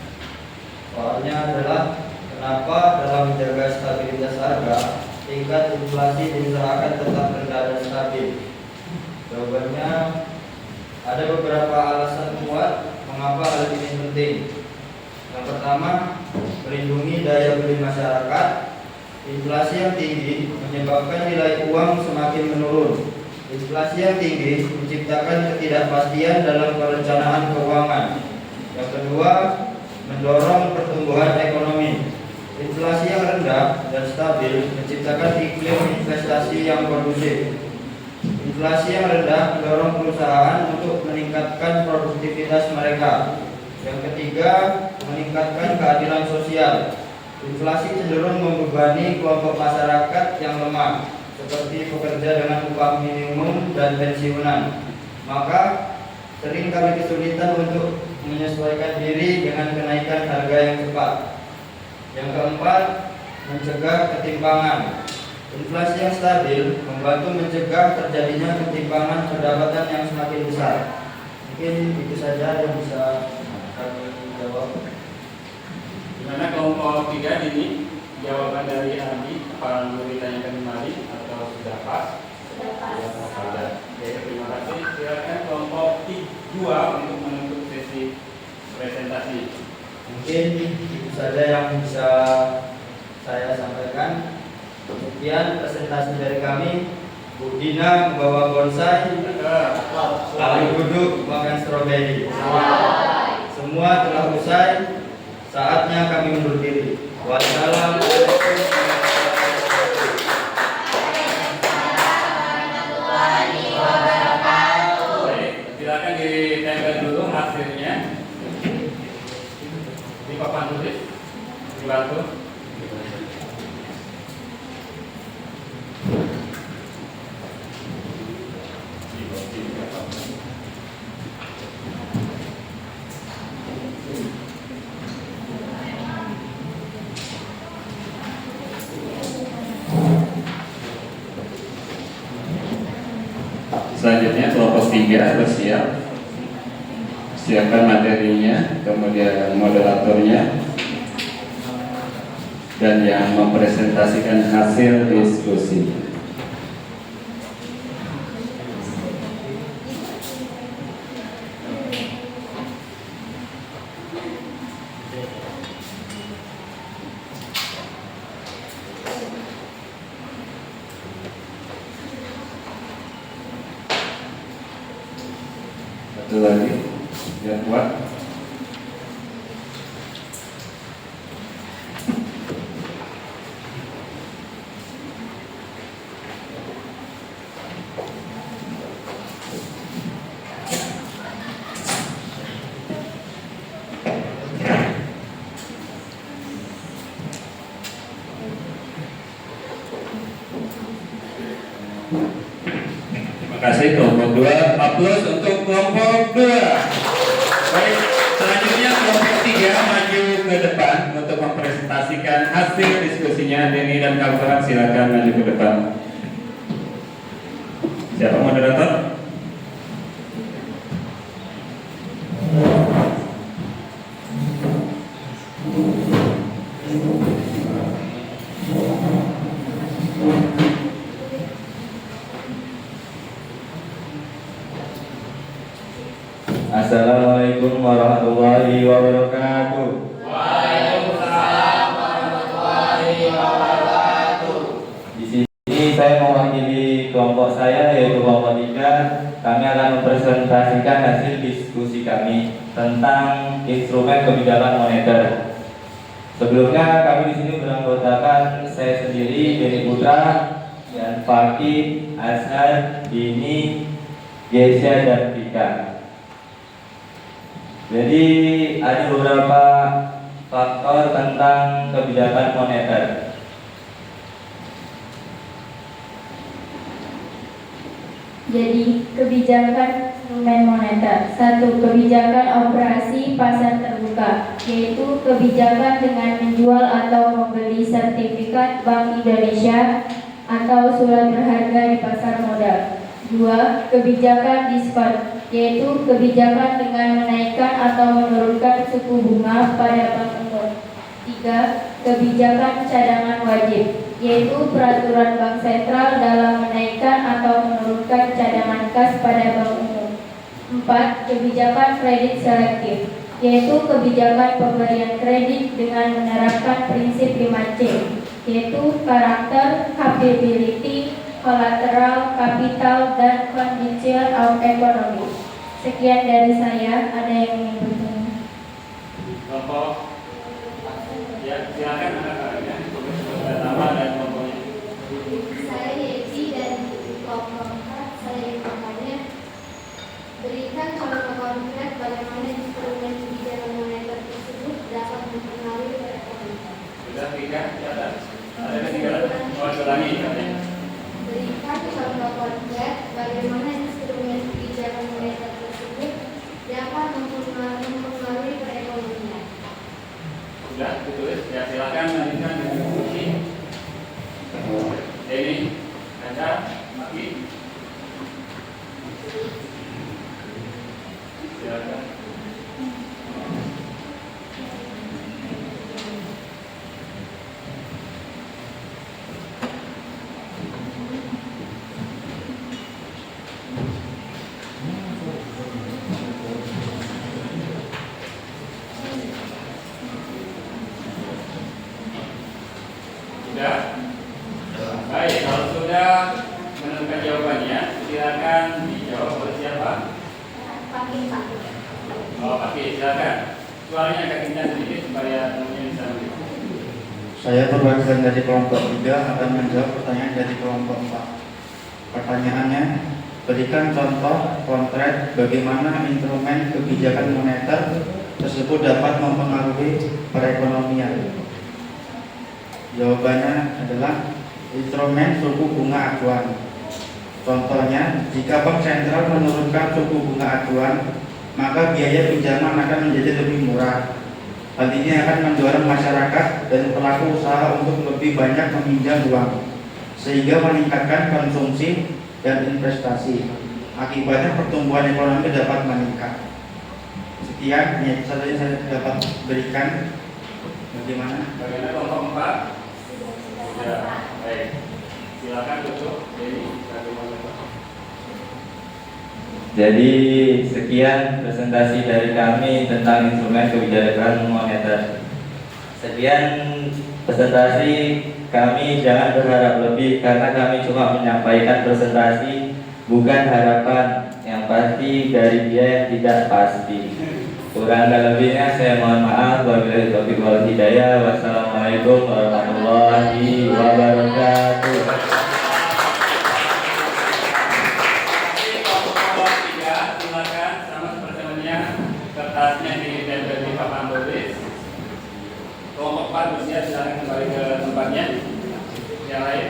Soalnya adalah Kenapa dalam menjaga stabilitas harga, tingkat inflasi diusahakan tetap rendah dan stabil? Jawabannya, ada beberapa alasan kuat mengapa hal ini penting. Yang pertama, melindungi daya beli masyarakat. Inflasi yang tinggi menyebabkan nilai uang semakin menurun. Inflasi yang tinggi menciptakan ketidakpastian dalam perencanaan keuangan. Yang kedua, mendorong pertumbuhan ekonomi. Inflasi yang rendah dan stabil menciptakan iklim investasi yang kondusif. Inflasi yang rendah mendorong perusahaan untuk meningkatkan produktivitas mereka. Yang ketiga, meningkatkan keadilan sosial. Inflasi cenderung membebani kelompok masyarakat yang lemah, seperti pekerja dengan upah minimum dan pensiunan. Maka, sering kami kesulitan untuk menyesuaikan diri dengan kenaikan harga yang cepat. Yang keempat, mencegah ketimpangan. Inflasi yang stabil membantu mencegah terjadinya ketimpangan pendapatan yang semakin besar. Mungkin itu saja yang bisa kami jawab. Gimana kelompok 3 ini? Jawaban dari Andi, apa perlu ditanyakan kembali atau sudah pas? Sudah pas. Sudah. Oke, terima kasih. Silakan kelompok 2 untuk menutup sesi presentasi. Mungkin itu saja yang bisa saya sampaikan. Sekian presentasi dari kami. Bu Dina membawa bonsai, lalu duduk makan stroberi. Semua telah usai, saatnya kami undur diri. Wassalamualaikum warahmatullahi wabarakatuh. Baik, silakan ditempel dulu hasilnya. Di papan tulis, dibantu. Selanjutnya kelompok 3 bersiap. Siapkan materinya, kemudian moderatornya, dan yang mempresentasikan hasil diskusi. Satu lagi, biar kuat. Terima kasih kelompok 2. Aplaus untuk kelompok 2. Baik, selanjutnya kelompok 3 maju ke depan untuk mempresentasikan hasil diskusinya. Denny dan kawan-kawan silakan maju ke depan. Siapa moderator? Assalamualaikum warahmatullahi wabarakatuh. Waalaikumsalam warahmatullahi wabarakatuh. Di sini saya mewakili kelompok saya yaitu kelompok 3. Kami akan mempresentasikan hasil diskusi kami tentang instrumen kebijakan moneter. Sebelumnya kami di sini beranggotakan saya sendiri, Denny Putra, dan Fakih, Azhar, Dini, Gesya, dan Vika. Jadi ada beberapa faktor tentang kebijakan moneter. Jadi, kebijakan instrumen moneter. 1. Kebijakan operasi pasar terbuka, yaitu kebijakan dengan menjual atau membeli sertifikat Bank Indonesia atau surat berharga di pasar modal. 2. Kebijakan diskon, yaitu kebijakan dengan menaikkan atau menurunkan suku bunga pada bank umum. 3. kebijakan cadangan wajib, yaitu peraturan Bank Sentral dalam menaikkan atau menurunkan cadangan kas pada bank umum. 4. Kebijakan kredit selektif, yaitu kebijakan pemberian kredit dengan menerapkan prinsip 5C, yaitu karakter, capability, collateral, capital, dan condition of economy. Sekian dari saya, ada yang ingin bertanya? Kelompok, ya silakan anak-anaknya. Nama dan kelompoknya. Saya Yeti dari kelompok 4. Saya ingin bertanya, berikan contoh konkret bagaimana instrumen kebijakan moneter tersebut dapat mempengaruhi perekonomian. Sudah tiga, ada ketinggalan. Ulangi katanya. Berikan contoh konkret bagaimana instrumen kebijakan moneter tersebut dapat mempengaruhi perekonomian. Sudah ditulis, ya silakan lanjutkan dengan diskusi. Ini ada Maki. Silakan. Sudah? Baik, kalau sudah menemukan jawabannya, silakan dijawab oleh siapa? Pakai Pak. Oh, Pakai, silakan. Suaranya agak kencang sedikit supaya temannya bisa mendengar. Saya perwakilan dari kelompok 3 akan menjawab pertanyaan dari kelompok 4. Pertanyaannya, berikan contoh konkret bagaimana instrumen kebijakan moneter tersebut dapat mempengaruhi perekonomian. Jawabannya adalah instrumen suku bunga acuan. Contohnya, jika Bank Sentral menurunkan suku bunga acuan, maka biaya pinjaman akan menjadi lebih murah. Hal ini akan mendorong masyarakat dan pelaku usaha untuk lebih banyak meminjam uang, sehingga meningkatkan konsumsi dan investasi. Akibatnya pertumbuhan ekonomi dapat meningkat. Sekian yang saya dapat berikan. Bagaimana? Bagaimana kelompok 4? Ya, baik. Silakan tutup. Jadi sekian presentasi dari kami tentang instrumen kebijakan moneter. Sekian presentasi kami, jangan berharap lebih karena kami cuma menyampaikan presentasi, bukan harapan yang pasti dari dia yang tidak pasti. Kurang dan lebihnya saya mohon maaf. Wabillahi taufiq wal hidayah. Wassalamualaikum warahmatullahi wabarakatuh. Silakan sama seperti temannya, kertasnya ditempel di papan tulis. Kelompok 4 bersiap, silakan kembali ke tempatnya. Yang lain.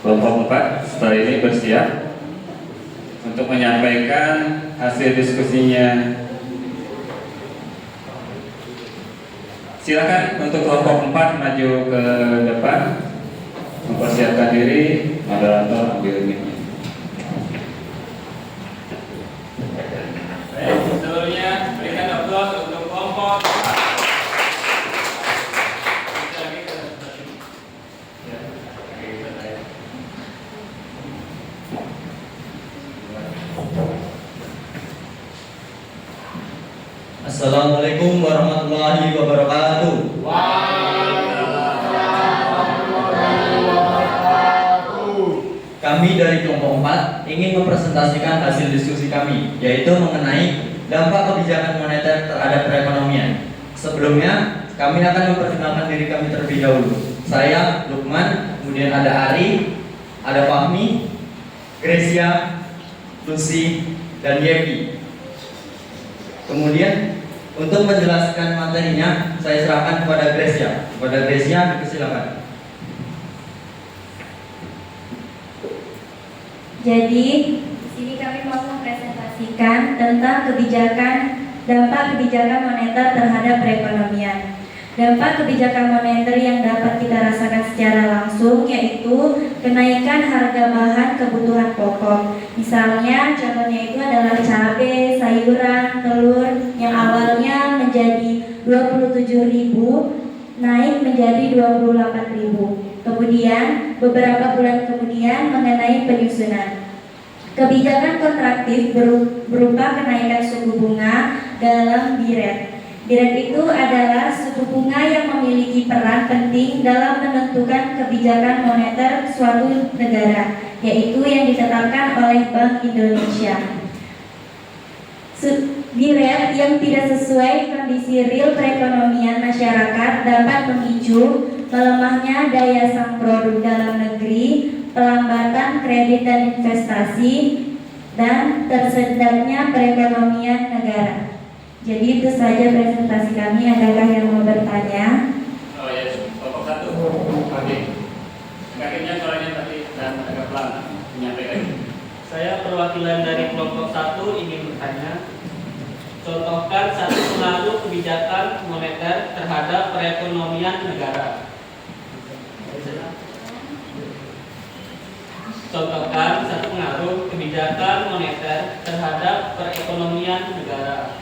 Kelompok 4 setelah ini bersiap untuk menyampaikan hasil diskusinya. Silakan untuk kelompok 4 maju ke depan, mempersiapkan diri. Moderator ambil mic-nya. Baik, sebelumnya berikan aplaus untuk kelompok 4. Assalamualaikum warahmatullahi wabarakatuh. Kami dari kelompok 4 ingin mempresentasikan hasil diskusi kami, yaitu mengenai dampak kebijakan moneter terhadap perekonomian. Sebelumnya, kami akan memperkenalkan diri kami terlebih dahulu. Saya Lukman, kemudian ada Ari, ada Fahmi, Gracia, Lucy, dan Yepi. Kemudian untuk menjelaskan materinya, saya serahkan kepada Gracia. Kepada Gracia, dipersilakan. Jadi, di sini kami mau mempresentasikan tentang dampak kebijakan moneter terhadap perekonomian. Dampak kebijakan moneter yang dapat kita rasakan secara langsung yaitu kenaikan harga bahan kebutuhan pokok. Misalnya, contohnya itu adalah cabai, sayuran, telur yang awalnya menjadi 27.000 naik menjadi 28.000. Kemudian, beberapa bulan kemudian mengenai penyusunan. Kebijakan kontraktif berupa kenaikan suku bunga dalam BI-rate. BI-rate itu adalah suku bunga yang memiliki peran penting dalam menentukan kebijakan moneter suatu negara, yaitu yang ditetapkan oleh Bank Indonesia. BI-rate yang tidak sesuai kondisi real perekonomian masyarakat dapat memicu melemahnya daya saing produk dalam negeri, pelambatan kredit dan investasi, dan tersendatnya perekonomian negara. Jadi itu saja presentasi kami. Adakah yang mau bertanya? Oh ya, kelompok 1. Oke. Kakinya suaranya tadi dan agak pelan menyampaikan. Saya perwakilan dari kelompok 1 ingin bertanya. Contohkan satu pengaruh kebijakan moneter terhadap perekonomian negara. Contohkan satu pengaruh kebijakan moneter terhadap perekonomian negara.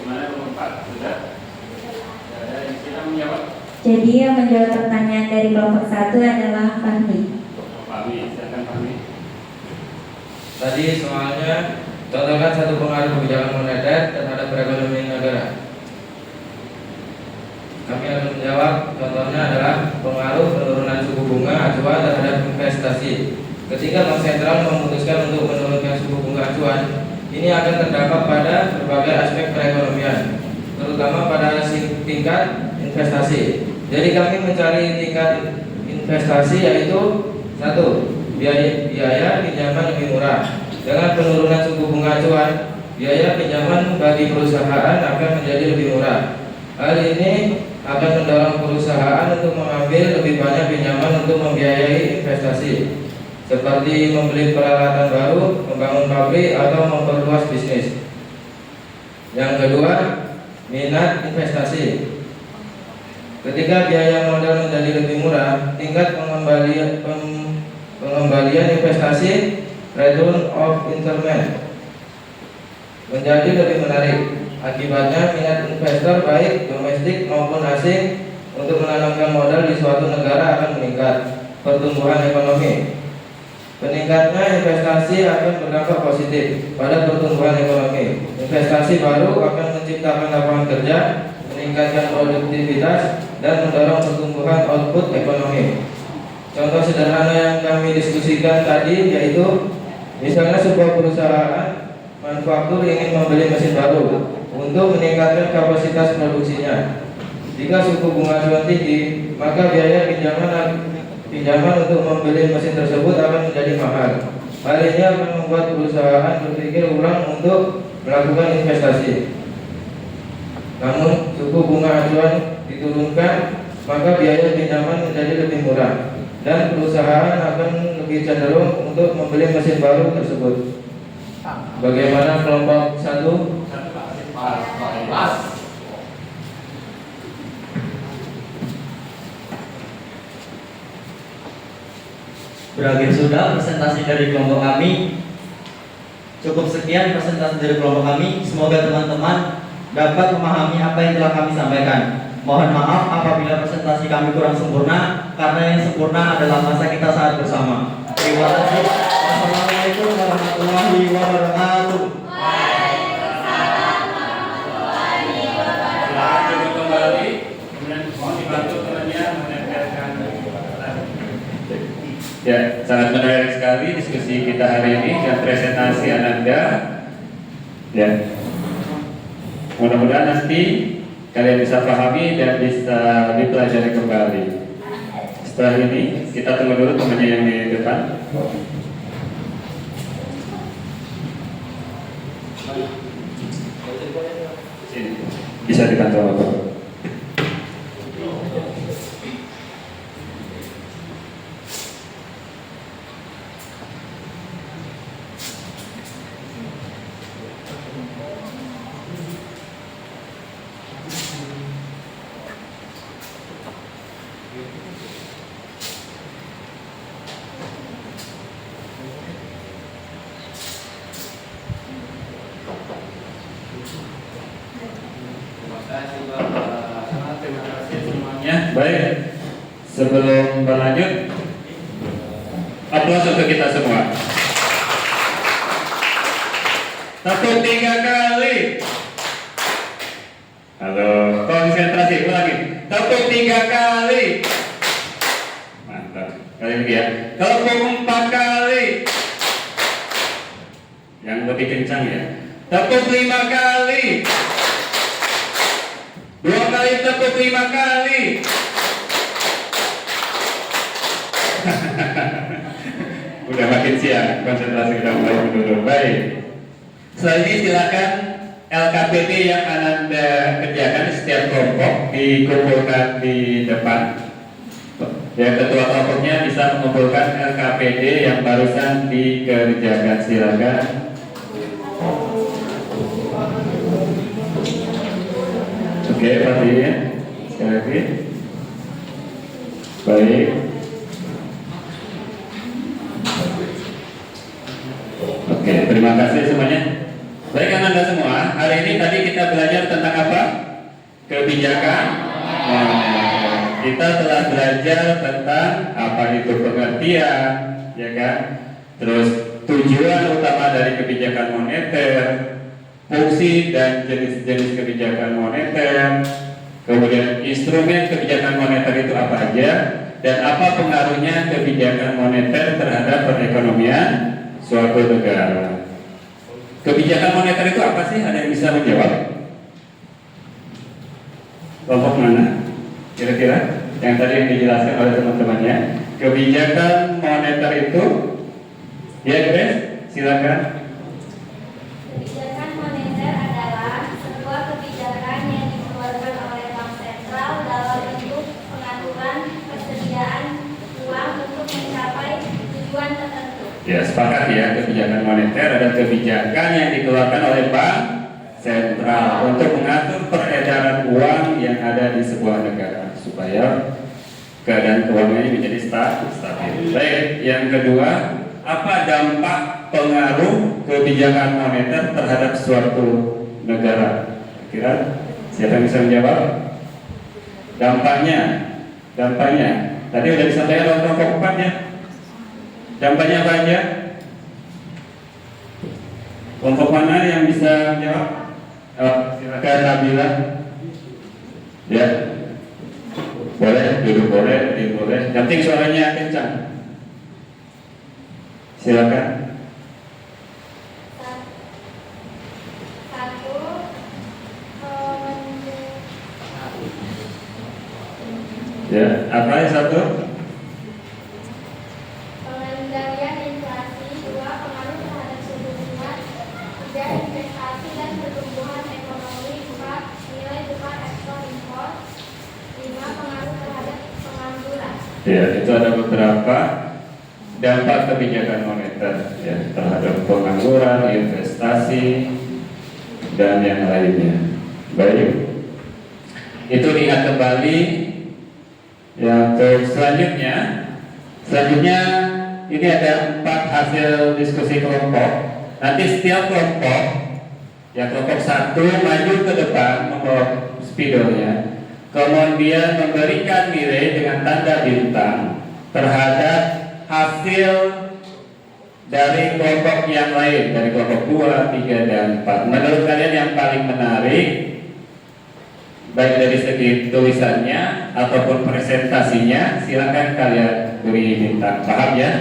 Gimana kelompok 4? Sudah? Ada yang silakan menjawab. Jadi yang menjawab pertanyaan dari kelompok 1 adalah Fahmi. Fahmi, silakan Fahmi. Tadi soalnya contohkan satu pengaruh kebijakan moneter terhadap perekonomian negara. Kami akan menjawab, contohnya adalah pengaruh penurunan suku bunga acuan terhadap investasi. Ketika Bank Sentral memutuskan untuk menurunkan suku bunga acuan, ini akan terdampak pada berbagai aspek perekonomian, terutama pada tingkat investasi. Jadi kami mencari tingkat investasi yaitu 1. Biaya pinjaman lebih murah. Dengan penurunan suku bunga acuan, biaya pinjaman bagi perusahaan akan menjadi lebih murah. Hal ini akan mendorong perusahaan untuk mengambil lebih banyak pinjaman untuk membiayai investasi, seperti membeli peralatan baru, membangun pabrik, atau memperluas bisnis. Yang kedua, minat investasi. Ketika biaya modal menjadi lebih murah, tingkat pengembalian investasi (return of investment) menjadi lebih menarik. Akibatnya, minat investor baik domestik maupun asing untuk menanamkan modal di suatu negara akan meningkat. Pertumbuhan ekonomi. Peningkatnya investasi akan berdampak positif pada pertumbuhan ekonomi. Investasi baru akan menciptakan lapangan kerja, meningkatkan produktivitas, dan mendorong pertumbuhan output ekonomi. Contoh sederhana yang kami diskusikan tadi yaitu misalnya sebuah perusahaan manufaktur ingin membeli mesin baru untuk meningkatkan kapasitas produksinya. Jika suku bunga acuan tinggi, maka biaya pinjaman untuk membeli mesin tersebut akan menjadi mahal. Hal ini akan membuat perusahaan berpikir ulang untuk melakukan investasi. Namun, suku bunga acuan diturunkan, maka biaya pinjaman menjadi lebih murah, dan perusahaan akan lebih cenderung untuk membeli mesin baru tersebut. Bagaimana kelompok 1? Berakhir sudah presentasi dari kelompok kami. Cukup sekian presentasi dari kelompok kami. Semoga teman-teman dapat memahami apa yang telah kami sampaikan. Mohon maaf apabila presentasi kami kurang sempurna, karena yang sempurna adalah masa kita saat bersama. Terima kasih. Wassalamualaikum warahmatullahi wabarakatuh. Silakan duduk kembali. Kemudian mohon dibantu temannya menempelkan. Ya, sangat menarik sekali diskusi kita hari ini dan presentasi Ananda. Ya, mudah-mudahan nanti kalian bisa pahami dan bisa dipelajari kembali. Setelah ini kita tunggu dulu temannya yang di depan. Sini, bisa dibantu Bapak. Terima kasih semuanya. Baik, sebelum berlanjut, aplaus untuk kita semua. Tepuk 3 kali. Halo, konsentrasi lagi. Tepuk 3 kali. Mantap. Kali ini ya. Tepuk 4 kali. Yang lebih kencang ya. Tepuk 5 kali. 2 kali tepuk 5 kali. Udah makin siang, konsentrasi kita mulai menurun. Baik. Setelah ini silakan LKPD yang Ananda kerjakan setiap kelompok dikumpulkan di depan. Ya, ketua kelompoknya bisa mengumpulkan LKPD yang barusan dikerjakan. Silakan. Oke, perhatian sekali lagi. Baik. Oke, terima kasih semuanya. Baik, Anda semua, hari ini tadi kita belajar tentang apa? Kebijakan. Kita telah belajar tentang apa itu pengertian, ya kan? Terus tujuan utama dari kebijakan moneter, fungsi dan jenis-jenis kebijakan moneter, kemudian instrumen kebijakan moneter itu apa aja, dan apa pengaruhnya kebijakan moneter terhadap perekonomian suatu negara. Kebijakan moneter itu apa sih? Ada yang bisa menjawab? Kelompok mana? Kira-kira yang tadi yang dijelaskan oleh teman-temannya. Kebijakan moneter itu, ya Grace, silakan. Kebijakan moneter adalah sebuah kebijakan yang dikeluarkan oleh bank sentral dalam bentuk pengaturan persediaan uang untuk mencapai tujuan tertentu. Ya, sepakat ya, kebijakan moneter adalah kebijakan yang dikeluarkan oleh bank sentral untuk mengatur peredaran uang yang ada di sebuah negara supaya keadaan keuangannya menjadi stabil. Baik, yang kedua, apa dampak pengaruh kebijakan moneter terhadap suatu negara? Kira siapa yang bisa menjawab? Dampaknya. Tadi sudah disampaikan oleh kelompok 4 ya. Dampaknya apa aja? Kelompok mana yang bisa menjawab? Silakan Nabila. Ya. Boleh, duduk boleh, berdiri boleh. Yang penting suaranya kencang. Silakan. Ya, apa yang satu? Pengendalian inflasi, 2 pengaruh terhadap suku bunga, 3 investasi dan pertumbuhan ekonomi, 4 nilai tukar ekspor impor, 5 pengaruh terhadap pengangguran. Ya, itu ada beberapa dampak kebijakan moneter ya, terhadap pengangguran, investasi, dan yang lainnya. Baik, itu diingat kembali. Yang selanjutnya ini ada 4 hasil diskusi kelompok. Nanti setiap kelompok, ya kelompok 1 maju ke depan membawa spidolnya, kemudian memberikan nilai dengan tanda bintang terhadap hasil dari kelompok yang lain, dari kelompok 2, 3, dan 4. Menurut kalian yang paling menarik, baik dari segi tulisannya ataupun presentasinya, silakan kalian beri bintang. Paham ya?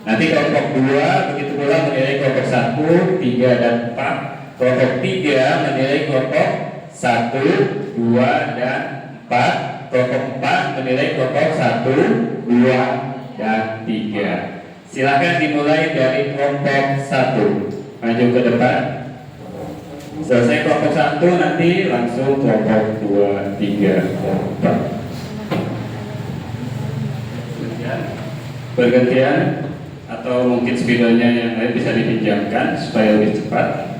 Nanti kelompok 2 begitu pula menilai kelompok 1, 3 dan 4. Kelompok 3 menilai kelompok 1, 2 dan 4. Kelompok 4 menilai kelompok 1, 2 dan 3. Silakan dimulai dari kelompok 1. Maju ke depan. Selesai kelompok 1 nanti langsung kelompok 2, 3, 4. Bergantian atau mungkin spidolnya yang lain bisa dipinjamkan supaya lebih cepat.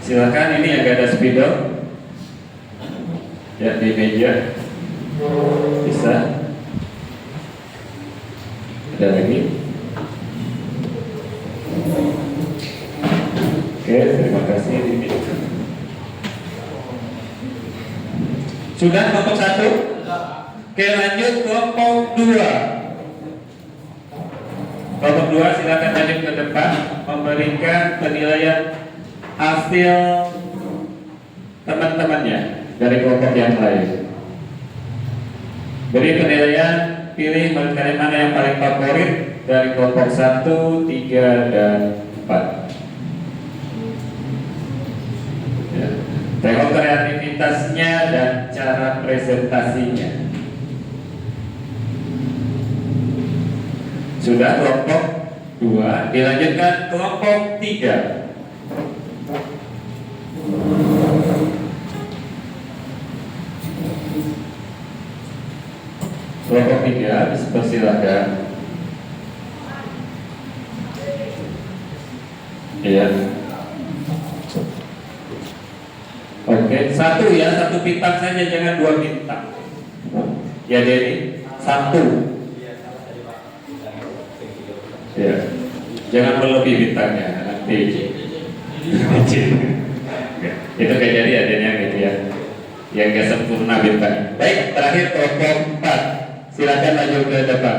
Silakan, ini agak ada spidol ya di meja, bisa. Ada lagi. Oke, terima kasih. Sudah kelompok 1? Oke, lanjut kelompok 2. Kelompok 2 silakan maju ke depan memberikan penilaian hasil teman-temannya dari kelompok yang lain. Beri penilaian, pilih kalian mana yang paling favorit dari kelompok 1, 3 dan 4. Ya. Tengok kreativitasnya dan cara presentasinya. Sudah kelompok 2, dilanjutkan kelompok 3. Kelompok 3 dipersilakan. Iya. Oke, 1 ya, 1 bintang saja, jangan 2 bintang. Ya Dedi, 1. Ya, jangan berlebih bintangnya nanti. Itu kejadiannya gitu ya, yang gak sempurna bintang. Baik, terakhir kelompok 4. Silakan maju ke depan.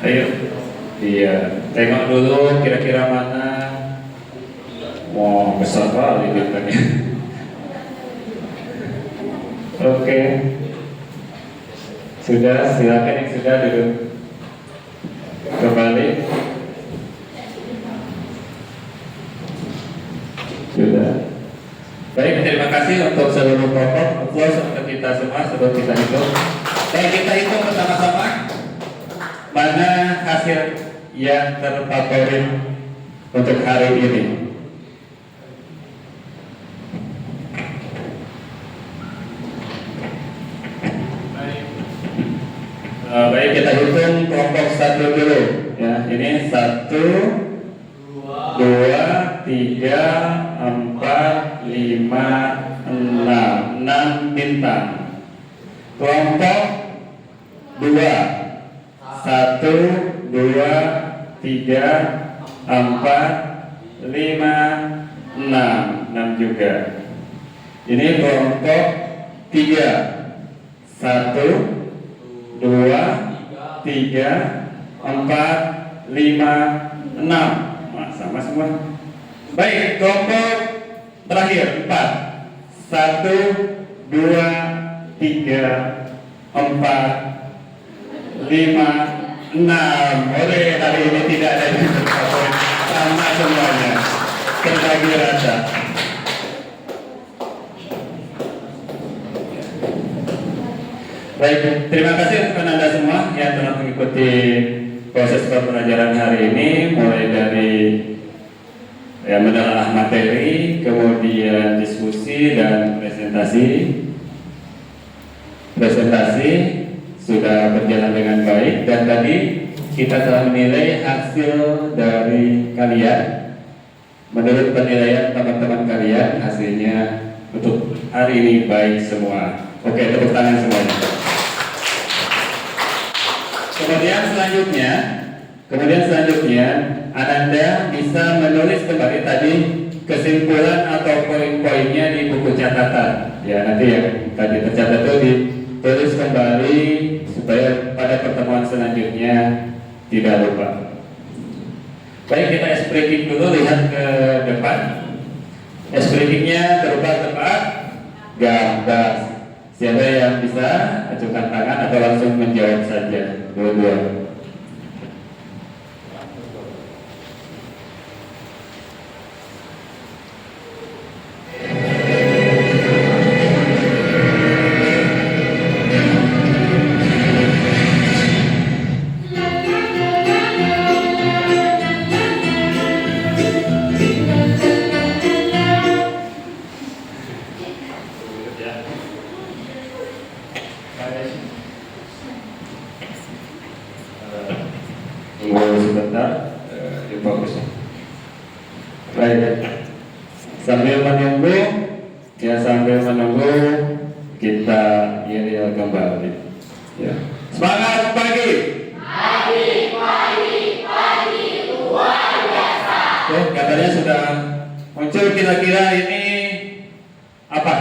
Ayo, iya, tengok dulu kira-kira mana. Mau besar kali bintangnya. Oke, sudah, silakan yang sudah duduk kembali. Sudah. Baik, terima kasih untuk seluruh kelompok. Applause untuk kita semua sebelum kita hitung. Baik, kita hitung bersama-sama mana hasil yang terfavorit untuk hari ini. Baik, kita hitung kelompok 1 dulu ya. Ini 1, 2, 3, 4, 5, 6 bintang. Kelompok 2, 1, 2, 3, 4, 5, 6 juga. Ini kelompok 3, 1, 2, 3, 4, 5, 6. Nah, sama semua. Baik, kelompok terakhir 4, 1, 2, 3, 4, 5, 6. Oleh hari ini tidak ada yang terfavorit, sama semuanya, terbagi rata. Baik, terima kasih untuk Anda semua yang telah mengikuti proses pembelajaran hari ini, mulai dari menelaah materi, kemudian diskusi dan presentasi. Presentasi sudah berjalan dengan baik dan tadi kita telah menilai hasil dari kalian. Menurut penilaian teman-teman kalian, hasilnya untuk hari ini baik semua. Oke, tepuk tangan semuanya. Kemudian selanjutnya Ananda bisa menulis kembali tadi kesimpulan atau poin-poinnya di buku catatan. Ya, nanti yang tadi tercatat itu ditulis kembali supaya pada pertemuan selanjutnya tidak lupa. Baik, kita espreading dulu, lihat ke depan. Espreadingnya berupa tempat gambar. Siapa yang bisa ajukan tangan atau langsung menjawab saja? Dua-dua. Tunggu sebentar, ya bagus. Baik, sambil menunggu kita ini kembali. Ya. Semangat pagi. Pagi luar biasa. Oke, katanya sudah muncul, kira-kira ini apa?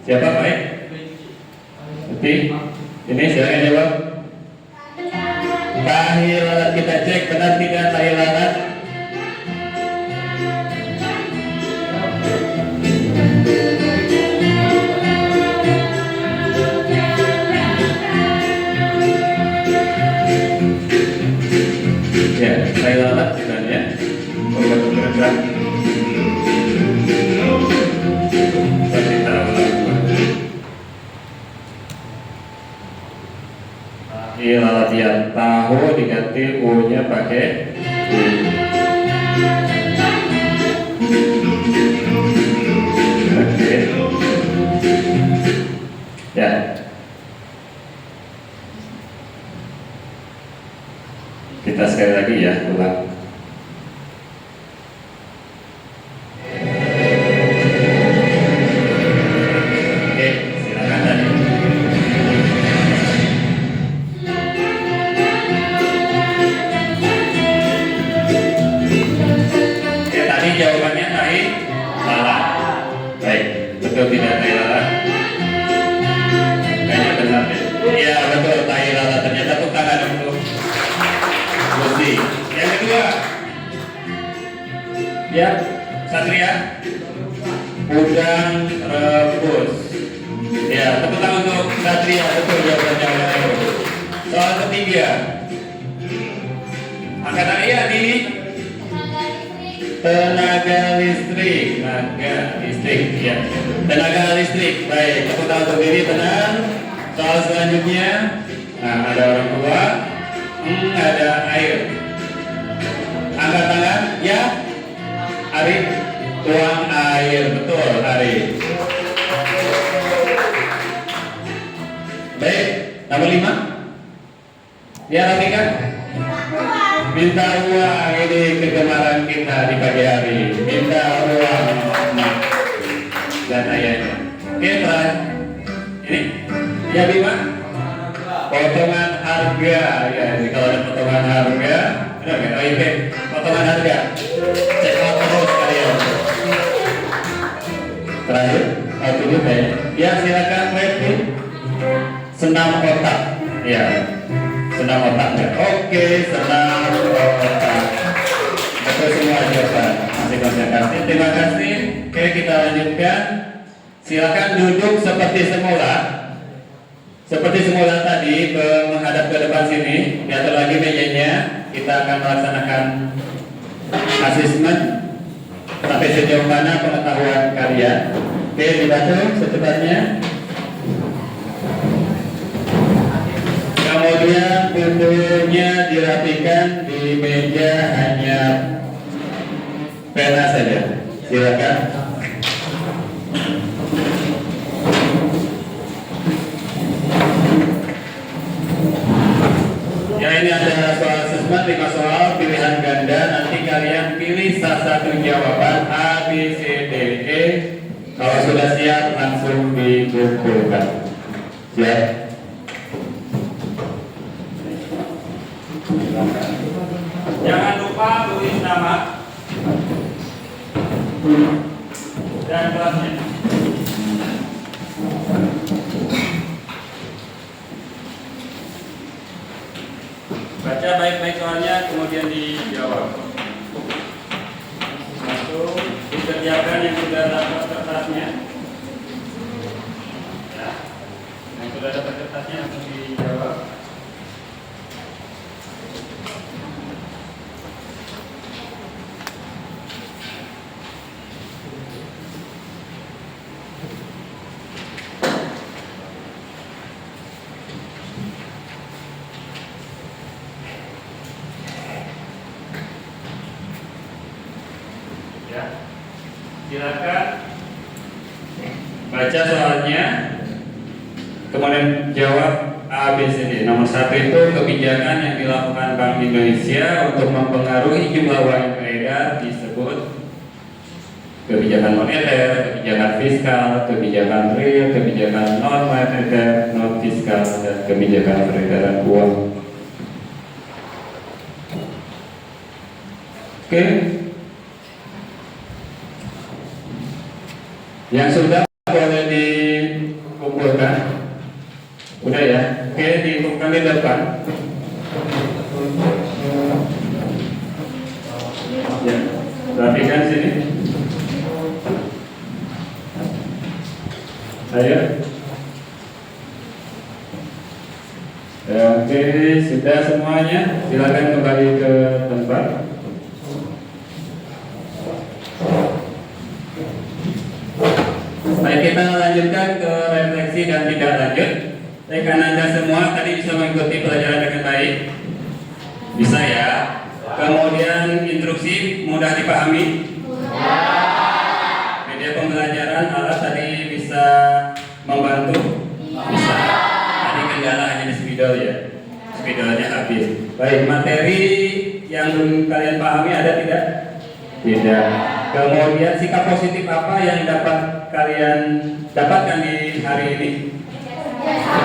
Siapa baik? Oke, ini silakan jawab. Tahi lalat, kita cek benar tidak tahi lalat. Ya, tahi lalat bukan ya. Bergerak. Latihan tahu diganti U-nya pakai oke. Ya. Kita sekali lagi ya, ulang. Oke, silakan tadi. Jawabannya tahi lalat. Baik, betul tidak tahi lalat? Kayaknya benar ya. Iya betul, tahi lalat. Ternyata tepuk tangan untuk Lucy. Yang kedua, ya Satria, udang rebus. Ya, tepuk tangan untuk Satria. Betul jawabannya. Soal ketiga, angkatan iya ini. Tenaga listrik, ya. Tenaga listrik, baik. Tepuk tangan untuk diri, tenang. Soal selanjutnya, nah ada orang tua, ada air. Angkat tangan, ya. Ari, tuang air, betul, Ari. Baik, nomor 5. Ya, Rafika. Minta uang, ini kegemaran kita di pagi hari. Minta uang dan ayahnya. Oke, terakhir ini ya Bima, potongan harga ya. Jadi kalau ada potongan harga, potongan harga, cek out terus kalian. Terakhir, dulu ya silakan Webby. Senam otak, ya. Senam otak ya. Oke, senam otak. Betul semua jawaban. Masih konsentrasi. Terima kasih. Oke, kita lanjutkan. Silakan duduk seperti semula. Seperti semula tadi, menghadap ke depan sini. Diatur lagi mejanya. Kita akan melaksanakan asesmen sampai sejauh mana pengetahuan kalian. Oke, dibantu secepatnya. Kemudian bukunya dirapikan di meja, hanya pena saja. Silakan. Ya, ini ada soal asesmen 5 soal pilihan ganda. Nanti kalian pilih salah satu jawaban A, B, C, D, E. Kalau sudah siap langsung dikumpulkan. Siap. Jangan lupa tulis nama dan kelasnya. Baca Baca baik-baik soalnya, kemudian dijawab. Satu, dikerjakan yang sudah dapat kertasnya. Ya. Yang sudah dapat kertasnya langsung dijawab. Ya. Silakan baca soalnya, kemudian jawab A, B, C, D. Nomor 1 itu kebijakan yang dilakukan Bank Indonesia untuk mempengaruhi jumlah uang yang beredar disebut kebijakan moneter, kebijakan fiskal, kebijakan real, kebijakan non moneter, non fiskal, dan kebijakan peredaran uang. Oke. Yang sudah boleh dikumpulkan. Udah ya? Oke, dikumpulkan di depan. Ya, rapikan sini. Ayo. Ya, oke, sudah semuanya. Silakan kembali ke tempat. Baik, kita lanjutkan ke refleksi dan tidak lanjut. Rekan Anda semua tadi bisa mengikuti pelajaran dengan baik? Bisa ya? Kemudian instruksi mudah dipahami? Media pembelajaran alat tadi bisa membantu? Bisa. Tadi kendala hanya di spidol ya? Spidolnya habis. Baik, materi yang kalian pahami ada tidak? Tidak. Kemudian sikap positif apa yang dapat kalian dapatkan di hari ini?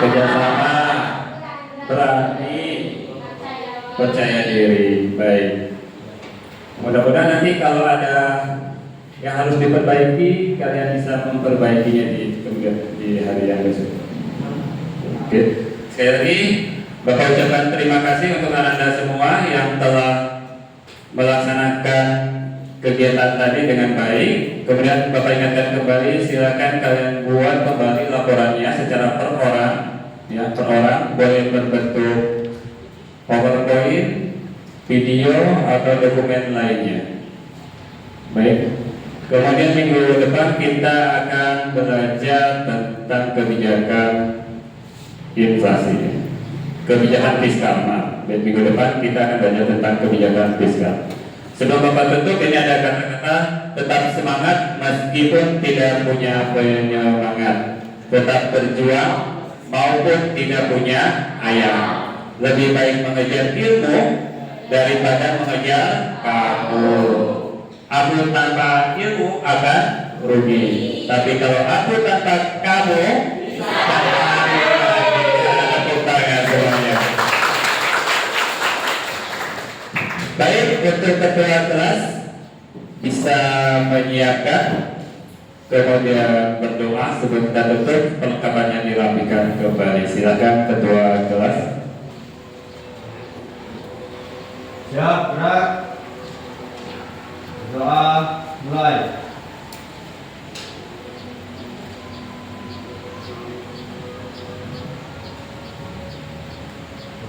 Kerjasama, berani, percaya diri. Baik. Mudah-mudahan nanti kalau ada yang harus diperbaiki, kalian bisa memperbaikinya di hari yang besok. Oke. Sekali lagi, Bapak ucapkan terima kasih untuk Anda semua yang telah melaksanakan kegiatan tadi dengan baik. Kemudian Bapak ingatkan kembali, silakan kalian buat kembali laporannya secara per orang, ya, per orang, boleh berbentuk PowerPoint, video atau dokumen lainnya. Baik. Kemudian minggu depan kita akan belajar tentang kebijakan inflasi, kebijakan fiskal. Dan minggu depan kita akan belajar tentang kebijakan fiskal. Sebelum Bapak tutup, ini ada kata-kata tetap semangat meskipun tidak punya penyemangat, tetap berjuang maupun tidak punya ayam. Lebih baik mengejar ilmu daripada mengejar kabur. Aku tanpa ilmu akan rugi, tapi kalau aku tanpa kamu, tepuk tangan semuanya. Baik, untuk ketua kelas bisa menyiapkan, kemudian berdoa sebelum kita tutup, perlengkapannya dirapikan kembali. Silakan ketua kelas. Siap, gerak. Doa mulai.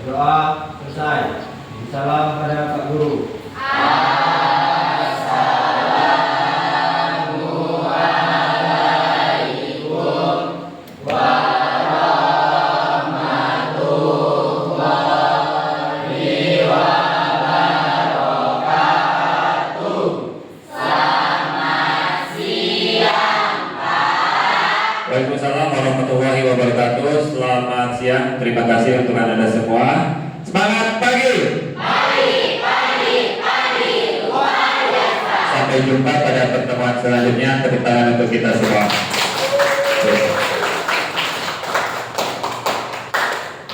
Doa selesai. Salam pada Pak Guru. Assalamualaikum warahmatullahi wabarakatuh. Selamat siang, Pak. Waalaikumsalam warahmatullahi wabarakatuh. Selamat siang. Terima kasih untuk Anda semua. Semangat pagi. Sampai jumpa pada pertemuan selanjutnya. Tepuk tangan untuk kita semua.